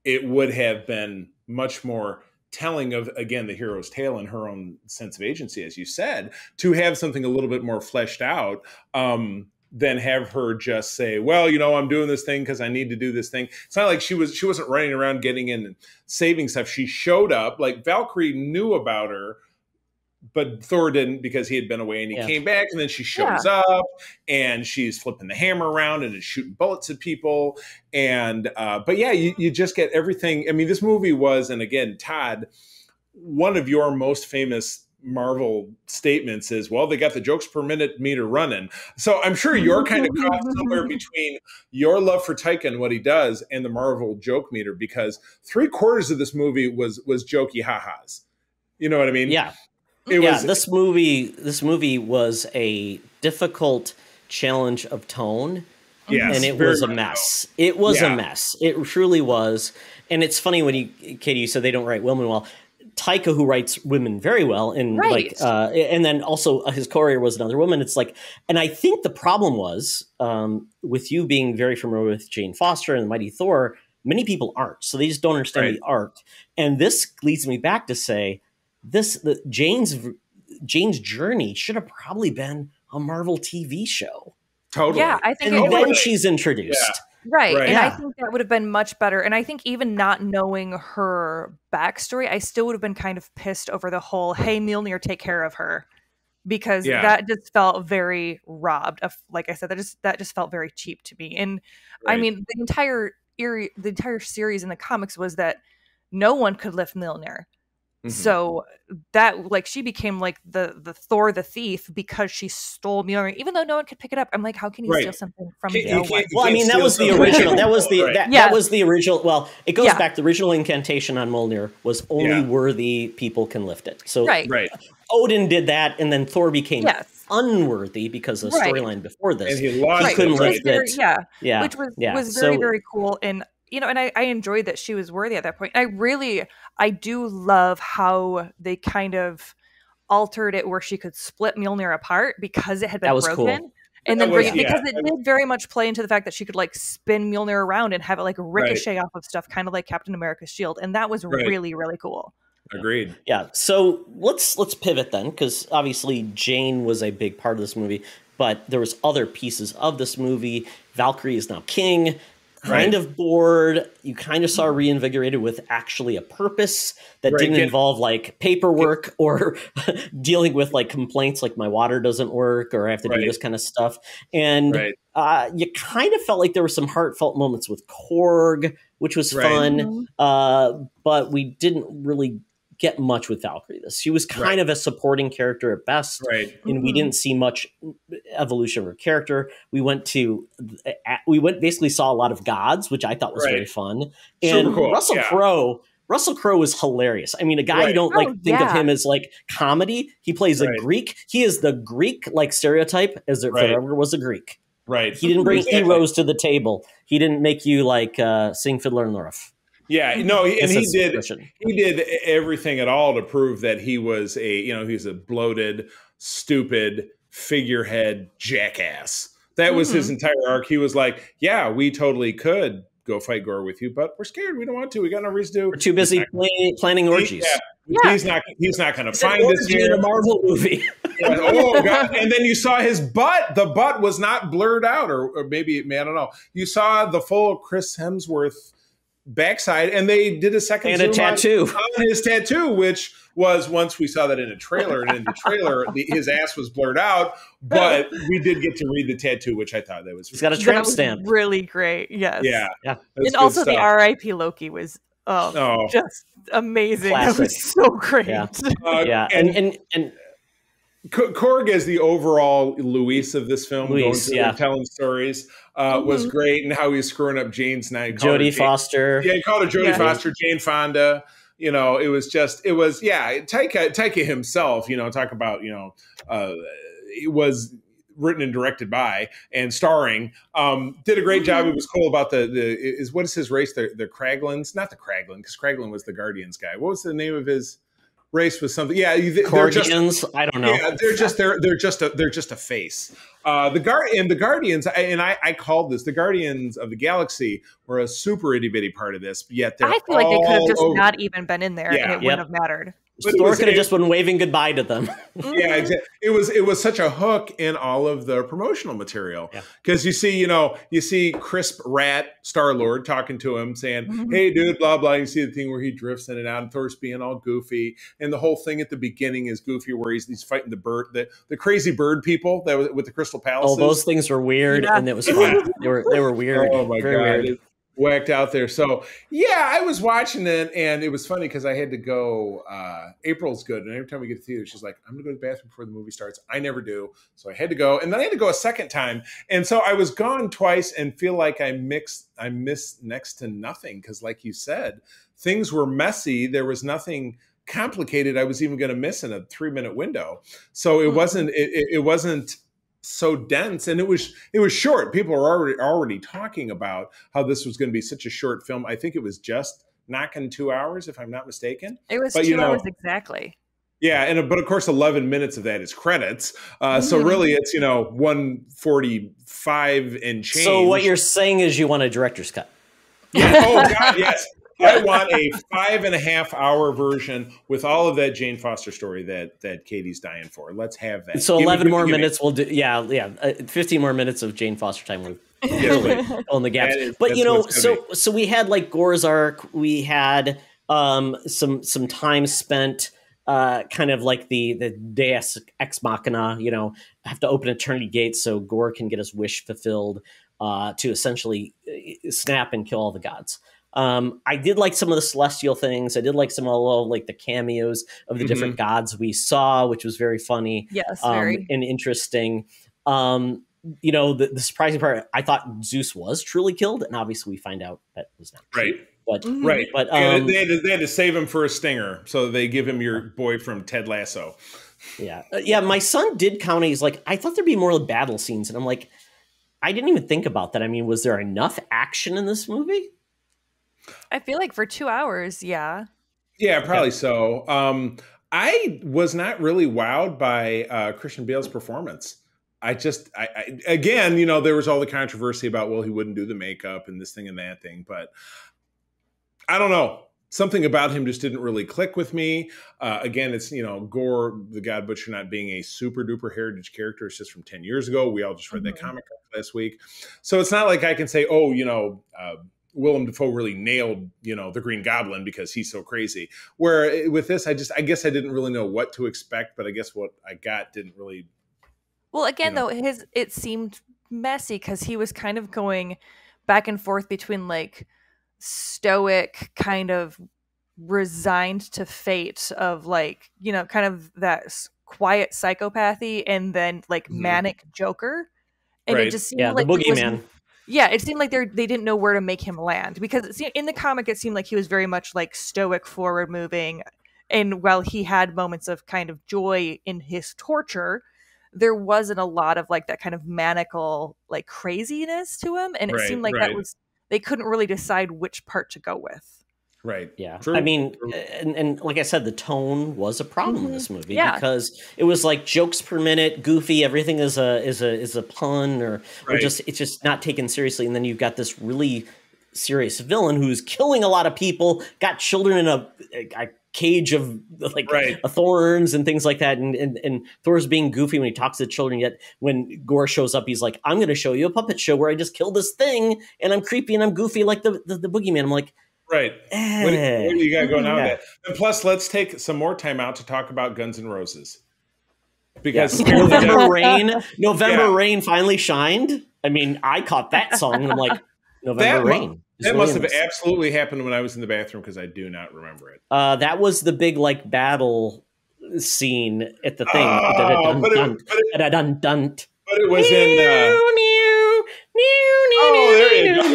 it would have been much more telling of, again, the hero's tale and her own sense of agency, as you said, to have something a little bit more fleshed out than have her just say, well, you know, I'm doing this thing because I need to do this thing. It's not like she wasn't running around getting in and saving stuff. She showed up, like Valkyrie knew about her, but Thor didn't, because he had been away, and he came back, and then she shows up and she's flipping the hammer around and is shooting bullets at people. And, but yeah, you just get everything. I mean, this movie was, and again, Todd, one of your most famous Marvel statements is, well, they got the jokes per minute meter running. So I'm sure you're kind of caught somewhere between your love for Taika and what he does and the Marvel joke meter, because 3/4 of this movie was jokey ha-has. You know what I mean? Yeah. This movie was a difficult challenge of tone. Yes, and it was a mess. It was a mess. It truly was. And it's funny when Katie, you said they don't write women well. Taika, who writes women very well, and and then also his courier was another woman. It's like, and I think the problem was with you being very familiar with Jane Foster and Mighty Thor, many people aren't, so they just don't understand the arc. And this leads me back to say Jane's journey should have probably been a Marvel TV show. Totally. Yeah, I think and then she's introduced. Yeah. Right. And I think that would have been much better. And I think even not knowing her backstory, I still would have been kind of pissed over the whole, hey, Mjolnir, take care of her. Because that just felt very robbed of, like I said, that just felt very cheap to me. And I mean, the entire series in the comics was that no one could lift Mjolnir. So that, like, she became like the Thor the thief because she stole Mjolnir, even though no one could pick it up. I'm like, how can you steal something from no one? Well, I mean, that was the original. That was that was the original. Well, it goes back. The original incantation on Mjolnir was only worthy people can lift it. So Odin did that, and then Thor became unworthy because of the storyline before this. And he lost. He couldn't lift it. Which was very, very cool. And you know, and I enjoyed that she was worthy at that point. I do love how they kind of altered it where she could split Mjolnir apart because it had been broken. Cool. And then bring it, because it did very much play into the fact that she could like spin Mjolnir around and have it like ricochet off of stuff, kind of like Captain America's shield. And that was really, really cool. Agreed. Yeah. So let's pivot then, because obviously Jane was a big part of this movie, but there was other pieces of this movie. Valkyrie is now king. Kind of bored. You kind of saw reinvigorated with actually a purpose that didn't involve like paperwork or dealing with like complaints like my water doesn't work or I have to do this kind of stuff. And you kind of felt like there were some heartfelt moments with Korg, which was fun. But we didn't really get much with Valkyrie. She was kind of a supporting character at best, and we didn't see much evolution of her character. We basically saw a lot of gods, which I thought was very fun. And cool. Russell Crowe was hilarious. I mean, a guy you don't think of him as like comedy. He plays a Greek. He is the Greek like stereotype as there forever was a Greek. Right. He didn't bring heroes to the table. He didn't make you like sing Fiddler on the Roof. Yeah, no, and he did everything at all to prove that he was he's a bloated, stupid figurehead jackass. That was his entire arc. He was like, yeah, we totally could go fight Gore with you, but we're scared. We don't want to. We got no reason to. We're too busy planning orgies. Yeah. He's not going to It's an find us orgy in here. a Marvel movie. Oh God! And then you saw his butt. The butt was not blurred out, or maybe I don't know. You saw the full Chris Hemsworth backside, and they did a second And a zoom tattoo on his tattoo, which was, once we saw that in a trailer, and in the trailer his ass was blurred out, but we did get to read the tattoo, which I thought that was. He's got a tramp That was stamp. really great. Yes. Yeah. Yeah. That's And good also the stuff. R.I.P. Loki was just amazing. Classic. That was so great. Yeah. Uh, and Korg as the overall Luis of this film, going through and telling stories, was great, and how he's screwing up Jane's night. Jodie Foster. Yeah, he called her Jodie Foster, Jane Fonda. You know, it was Taika himself, you know, talk about, you know, it was written and directed by and starring, did a great job. It was cool about what is his race? The Kraglins, not the Kraglin, because Kraglin was the Guardians guy. What was the name of his race? Was something? Yeah, they're just, I don't know. Yeah, they're just a face. The Guardians, and I called this, the Guardians of the Galaxy were a super itty bitty part of this, but yet they're I feel like they could have just over. not even been in there, and it wouldn't have mattered. Thor could have just been waving goodbye to them. Yeah, exactly. It was such a hook in all of the promotional material, because you see Crisp Rat Star-Lord talking to him saying, "Hey, dude, blah blah." You see the thing where he drifts in and out, and Thor's being all goofy, and the whole thing at the beginning is goofy, where he's fighting the crazy bird people that was with the Crystal Palaces. Oh, those things were weird, and it was fun. They were weird. Oh my Very God. weird. Whacked out there. So yeah, I was watching it, and it was funny because I had to go. April's good, and every time we get to the theater, she's like, "I'm gonna go to the bathroom before the movie starts." I never do, so I had to go, and then I had to go a second time, and so I was gone twice, and feel like I missed next to nothing, because, like you said, things were messy. There was nothing complicated I was even going to miss in a 3-minute window. So it wasn't so dense, and it was short. People were already talking about how this was going to be such a short film. I think it was just knocking 2 hours, if I'm not mistaken. It was 2 hours exactly. Yeah, but of course 11 minutes of that is credits. So really it's 1:45 and change. So what you're saying is you want a director's cut. Yeah. Oh God, yes. I want a 5.5 hour version with all of that Jane Foster story that Katie's dying for. Let's have that. So 11 more minutes will do. Yeah. 15 more minutes of Jane Foster time will fill in the gaps. But so we had like Gore's arc. We had some time spent kind of like the Deus Ex Machina. Have to open Eternity Gates so Gore can get his wish fulfilled to essentially snap and kill all the gods. I did like some of the celestial things. I did like some of the cameos of the different gods we saw, which was very funny. Yes, very. And interesting. The surprising part, I thought Zeus was truly killed, and obviously we find out that was not true. Right. But they had to save him for a stinger, so they give him your boy from Ted Lasso. Yeah. My son did count. He's like, I thought there'd be more battle scenes, and I'm like, I didn't even think about that. I mean, was there enough action in this movie? I feel like for 2 hours, yeah. Yeah, probably so. I was not really wowed by Christian Bale's performance. Again, there was all the controversy about, well, he wouldn't do the makeup and this thing and that thing, but I don't know. Something about him just didn't really click with me. Again, it's, Gore, the God Butcher, not being a super duper heritage character. It's just from 10 years ago. We all just read that comic last week. So it's not like I can say, Willem Dafoe really nailed, the Green Goblin because he's so crazy. Where with this, I guess I didn't really know what to expect, but I guess what I got didn't really. Well, again, though, it seemed messy because he was kind of going back and forth between like stoic, kind of resigned to fate of like, kind of that quiet psychopathy, and then like manic Joker. And it just seemed like the boogeyman. Yeah, it seemed like they didn't know where to make him land, because in the comic it seemed like he was very much like stoic, forward moving, and while he had moments of kind of joy in his torture, there wasn't a lot of like that kind of maniacal like craziness to him, and it seemed like that was, they couldn't really decide which part to go with. Right. Yeah. True. I mean, and like I said, the tone was a problem in this movie because it was like jokes per minute, goofy. Everything is a pun, or just it's just not taken seriously. And then you've got this really serious villain who's killing a lot of people, got children in cage of like Right. thorns and things like that. And Thor's being goofy when he talks to the children. Yet when Gore shows up, he's like, I'm going to show you a puppet show where I just kill this thing and I'm creepy and I'm goofy like the boogeyman. I'm like, Right. eh. What do you got going on with Yeah. that? And plus, let's take some more time out to talk about Guns N' Roses. Because November Rain finally shined. I mean, I caught that song and I'm like, November Rain. That must have absolutely happened when I was in the bathroom because I do not remember it. That was the big like battle scene at the thing. But it was in. There you go.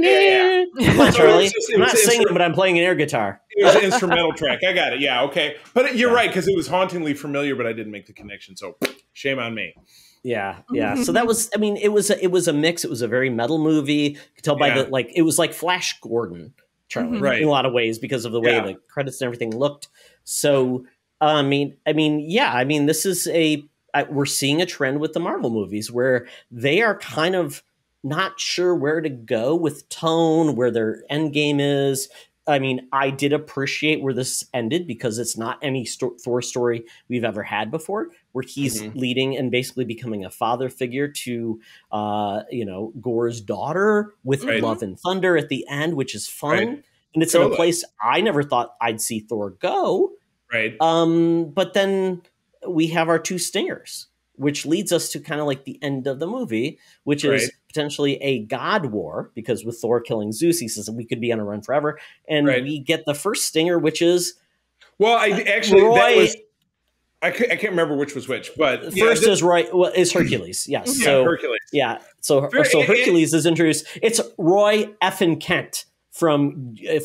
Yeah. Come on, Charlie. It I'm was not singing, but I'm playing an air guitar. It was an instrumental track. I got it. Yeah, okay. But you're right, because it was hauntingly familiar, but I didn't make the connection. So shame on me. Yeah. So that was. I mean, it was a mix. It was a very metal movie. You could tell by the like. It was like Flash Gordon, Charlie, Right. in a lot of ways because of the way the credits and everything looked. So I mean, this is we're seeing a trend with the Marvel movies where they are kind of not sure where to go with tone, where their end game is. I mean, I did appreciate where this ended because it's not any Thor story we've ever had before, where he's leading and basically becoming a father figure to, Gore's daughter with Love and Thunder at the end, which is fun. Right. And it's in a place I never thought I'd see Thor go. Right. But then we have our two stingers, which leads us to kind of like the end of the movie, which is potentially a god war, because with Thor killing Zeus, he says that we could be on a run forever. And we get the first stinger, which is I can't remember which was which, but first is Hercules. Yes. So Hercules. Yeah. So Hercules is introduced. It's Roy effing Kent from Ted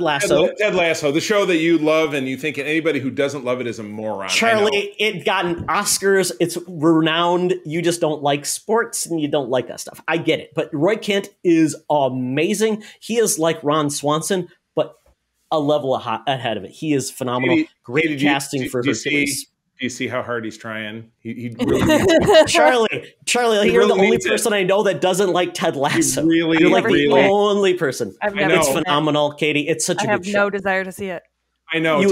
Lasso. Ted Lasso, the show that you love, and you think anybody who doesn't love it is a moron. Charlie, it gotten Oscars. It's renowned. You just don't like sports and you don't like that stuff. I get it. But Roy Kent is amazing. He is like Ron Swanson, but a level ahead of it. He is phenomenal. Great casting for Hercules. Do you see how hard he's trying? He really Charlie, you're the only person I know that doesn't like Ted Lasso. You're like the only person. It's phenomenal, Katie. It's such a good show. I have no desire to see it. I know. You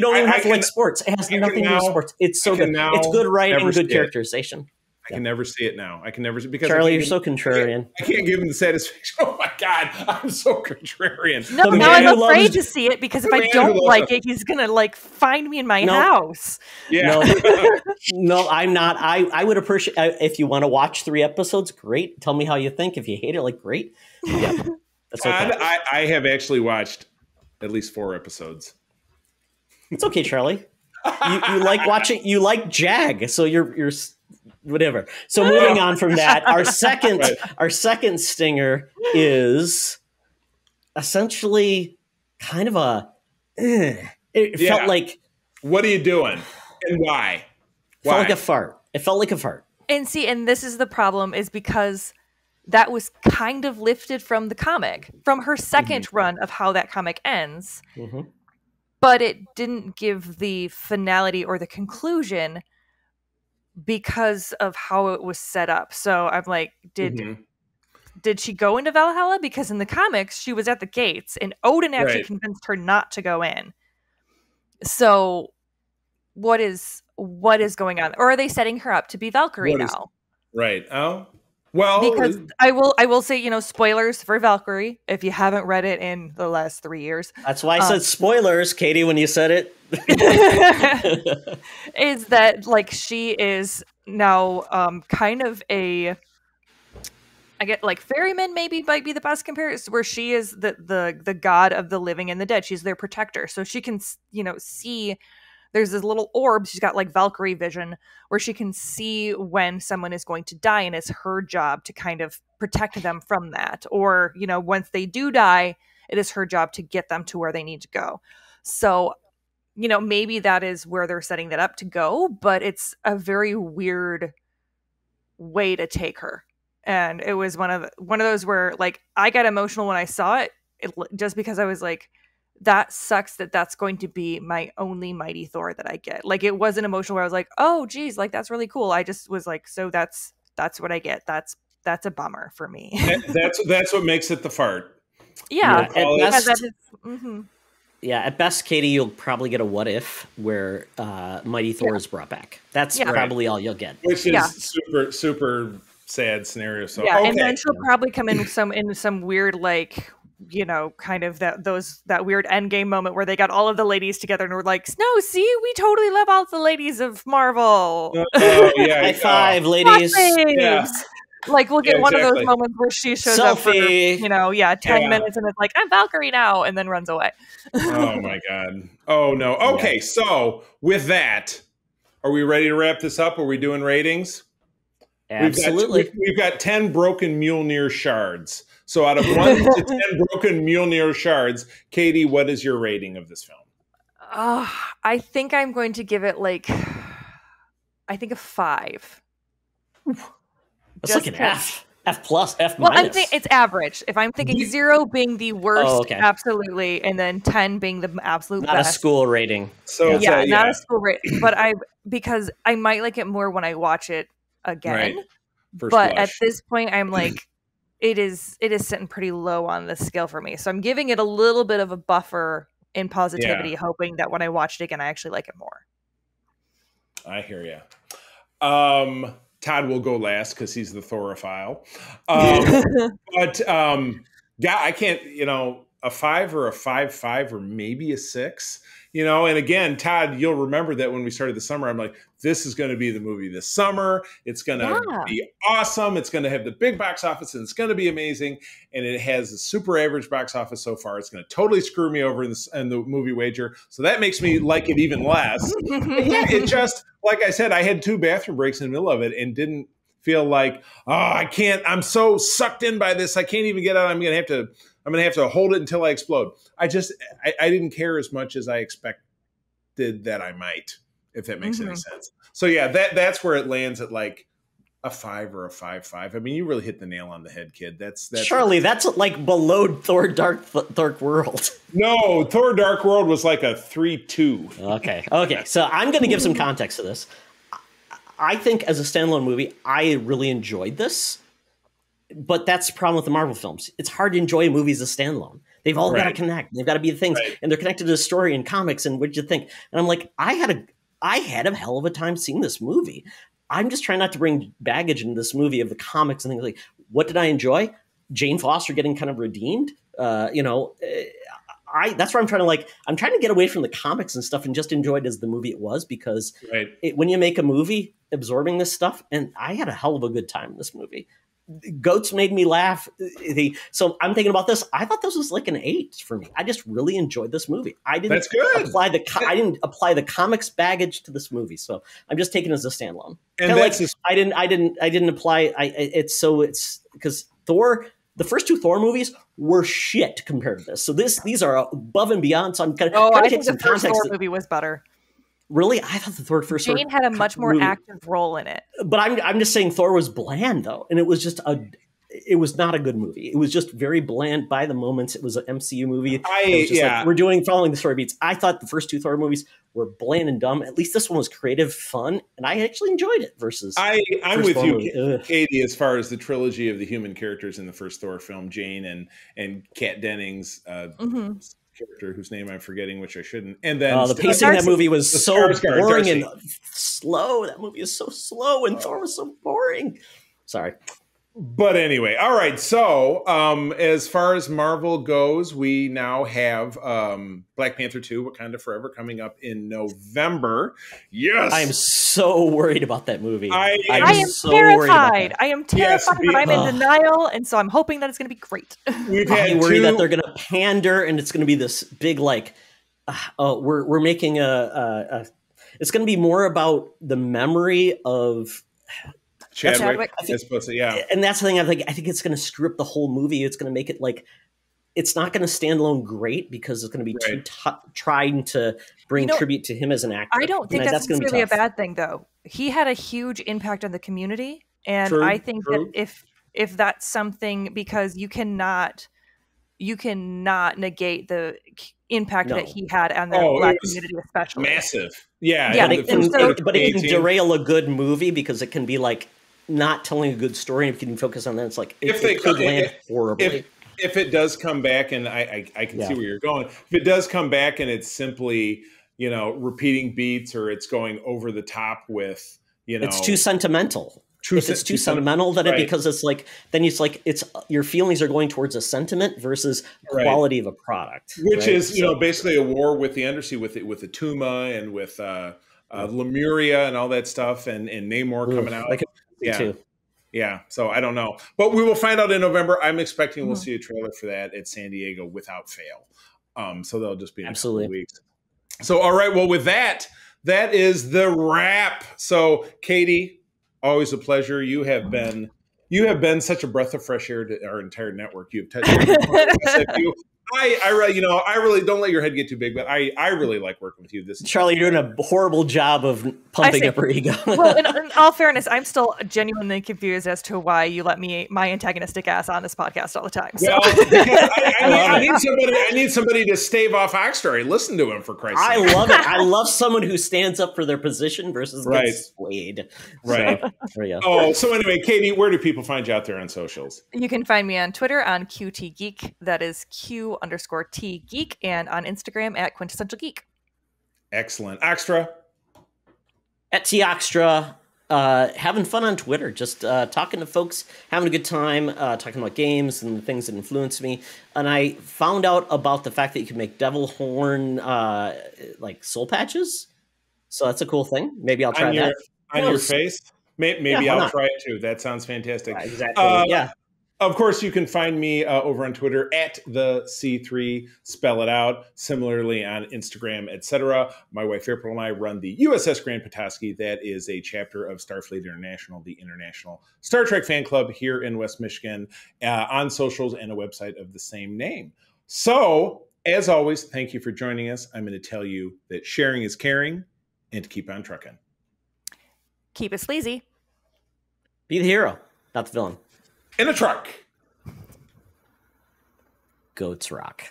don't even have to like sports. It has nothing to do with sports. It's so good. It's good writing, good characterization. I can never see it now. I can never see because Charlie, you're so contrarian. I can't give him the satisfaction. Oh my God, I'm so contrarian. No, now I'm afraid to see it because if I don't like it, he's gonna like find me in my house. Yeah. No, I'm not. I would appreciate if you want to watch 3 episodes. Great. Tell me how you think. If you hate it, like great. Yeah, that's okay. I have actually watched at least 4 episodes. It's okay, Charlie. You like watching. You like Jag, so you're whatever. So moving on from that, our second stinger is essentially kind of it felt like, what are you doing and why? It felt like a fart. It felt like a fart. And this is the problem, is because that was kind of lifted from the comic, from her second run of how that comic ends. But it didn't give the finality or the conclusion because of how it was set up. So I'm like, did she go into Valhalla? Because in the comics, she was at the gates and Odin actually convinced her not to go in. So what is going on? Or are they setting her up to be Valkyrie now? Right. Oh, well, because I will say, spoilers for Valkyrie if you haven't read it in the last 3 years. That's why I said spoilers, Katie, when you said it. Is that like she is now kind of I get like ferryman maybe might be the best comparison, where she is the god of the living and the dead. She's their protector, so she can see. There's this little orb. She's got like Valkyrie vision where she can see when someone is going to die, and it's her job to kind of protect them from that. Or, once they do die, it is her job to get them to where they need to go. So, maybe that is where they're setting that up to go, but it's a very weird way to take her. And it was one of those where like I got emotional when I saw it just because I was like, that sucks that's going to be my only Mighty Thor that I get. Like, it wasn't emotional where I was like, oh geez, like that's really cool. I just was like, so that's what I get. That's a bummer for me. That's what makes it the fart. Yeah. Yeah, at best, Katie, you'll probably get a what if where Mighty Thor is brought back. That's probably all you'll get. Which is super, super sad scenario. So and then she'll probably come in some weird, like, you know, kind of that weird Endgame moment where they got all of the ladies together and we're like, no, see, we totally love all the ladies of Marvel. High five, ladies. Yeah. Like, we'll get one of those moments where she shows up for, 10 minutes and it's like, I'm Valkyrie now, and then runs away. Oh, my God. Oh, no. Okay, so with that, are we ready to wrap this up? Are we doing ratings? Absolutely. We've got 10 broken Mjolnir shards. So out of 1 to 10 broken Mjolnir shards, Katie, what is your rating of this film? I think I'm going to give it, a 5. That's like an F. F plus, F minus. Well, I think it's average. If I'm thinking 0 being the worst, absolutely, and then 10 being the absolute best. Not a school rating. So not a school rating. But because I might like it more when I watch it again. Right. But at this point, I'm like, it is sitting pretty low on the scale for me. So I'm giving it a little bit of a buffer in positivity, hoping that when I watch it again, I actually like it more. I hear you. Todd will go last because he's the Thorophile. But I can't, a 5 or a 5.5 or maybe a 6, and again, Todd, you'll remember that when we started the summer, I'm like, this is going to be the movie this summer. It's going to be awesome. It's going to have the big box office and it's going to be amazing. And it has a super average box office so far. It's going to totally screw me over in the movie wager. So that makes me like it even less. It just, like I said, I had 2 bathroom breaks in the middle of it and didn't feel like, I can't, I'm so sucked in by this. I can't even get out. I'm going to have to hold it until I explode. I didn't care as much as I expected that I might, if that makes any sense. So yeah, that's where it lands at like a 5 or a 5.5. I mean, you really hit the nail on the head, kid. That's Charlie, that's like below Thor Dark World. No, Thor Dark World was like a 3.2. Okay. So I'm going to give some context to this. I think as a standalone movie, I really enjoyed this. But that's the problem with the Marvel films. It's hard to enjoy movies as standalone. They've all got to connect. They've got to be the things, and they're connected to the story and comics. And what'd you think? And I'm like, I had a hell of a time seeing this movie. I'm just trying not to bring baggage into this movie of the comics and things like. What did I enjoy? Jane Foster getting kind of redeemed. That's where I'm trying to I'm trying to get away from the comics and stuff and just enjoy it as the movie it was, because when you make a movie absorbing this stuff, and I had a hell of a good time in this movie. Goats made me laugh. So I'm thinking about this. I thought this was like an 8 for me. I just really enjoyed this movie. I didn't apply the comics baggage to this movie, so I'm just taking it as a standalone. And I didn't apply. It's because Thor. The first 2 Thor movies were shit compared to this. So these are above and beyond. So I'm kind of I think the first Thor movie was better. Really? I thought the first Jane had a much more active role in it. But I'm just saying Thor was bland, though. And it was just it was not a good movie. It was just very bland by the moments. It was an MCU movie. We're following the story beats. I thought the first 2 Thor movies were bland and dumb. At least this one was creative, fun, and I actually enjoyed it versus I'm with you, Katie, as far as the trilogy of the human characters in the first Thor film, Jane and Kat Dennings, character whose name I'm forgetting, which I shouldn't. And then the pacing of that movie was so boring and slow. That movie is so slow, and Thor was so boring. Sorry. But anyway, all right. So as far as Marvel goes, we now have Black Panther 2, Wakanda Forever, coming up in November. Yes. I am so worried about that movie. I am so terrified. I am terrified, but I'm in denial, and so I'm hoping that it's going to be great. I'm worried that they're going to pander, and it's going to be this big, we're making it's going to be more about the memory of Chadwick. And that's the thing. I think it's going to screw up the whole movie. It's going to make it it's not going to stand alone great because it's going to be trying to bring tribute to him as an actor. I don't think that's necessarily a bad thing, though. He had a huge impact on the community, and I think that if that's something, because you cannot negate the impact that he had on the Black community, especially massive. But it can derail a good movie because it can be not telling a good story, and if you can focus on that, it's it could land horribly. if it does come back, and I can see where you're going. If it does come back and it's simply, repeating beats, or it's going over the top with, it's too sentimental. If it's too sentimental, then because it's like, then it's like your feelings are going towards a sentiment versus quality of a product, which is basically a war with the Undersea, with the Tuma and with Lemuria and all that stuff, and Namor coming out. Yeah. So I don't know, but we will find out in November. I'm expecting we'll see a trailer for that at San Diego without fail. So they'll just be in a couple of weeks. So all right, well, with that is the wrap. So Katie, always a pleasure. You have been such a breath of fresh air to our entire network. You've touched I really don't let your head get too big, but I really like working with you. Charlie, you're doing a horrible job of pumping up her ego. Well, in all fairness, I'm still genuinely confused as to why you let my antagonistic ass on this podcast all the time. So. Well, because I need somebody to stave off Oxtra. Listen to him, for Christ's sake. I love it. I love someone who stands up for their position versus gets swayed. Right. So, there you go. Oh, so anyway, Katie, where do people find you out there on socials? You can find me on Twitter on QT Geek. That is Q_T Geek, and on Instagram at Quintessential Geek. Excellent. Oxtra? At T Oxtra, having fun on Twitter, just talking to folks, having a good time, talking about games and the things that influence me. And I found out about the fact that you can make devil horn like soul patches. So that's a cool thing. Maybe I'll try that. On your face? Maybe I'll try it too. That sounds fantastic. Exactly. Of course, you can find me over on Twitter at the C3 Spell It Out. Similarly on Instagram, etc. My wife April and I run the USS Grand Petoskey. That is a chapter of Starfleet International, the international Star Trek fan club here in West Michigan, on socials and a website of the same name. So, as always, thank you for joining us. I'm going to tell you that sharing is caring, and to keep on trucking. Keep it sleazy. Be the hero, not the villain. In a truck. Goats rock.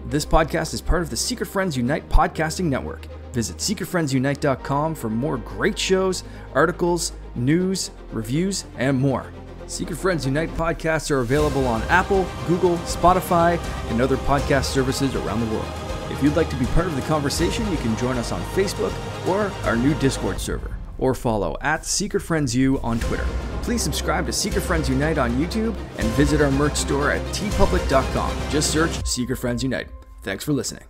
This podcast is part of the Secret Friends Unite podcasting network. Visit secretfriendsunite.com for more great shows, articles, news, reviews, and more. Secret Friends Unite podcasts are available on Apple, Google, Spotify, and other podcast services around the world. If you'd like to be part of the conversation, you can join us on Facebook or our new Discord server, or follow at Secret Friends U on Twitter. Please subscribe to Secret Friends Unite on YouTube and visit our merch store at tpublic.com. Just search Secret Friends Unite. Thanks for listening.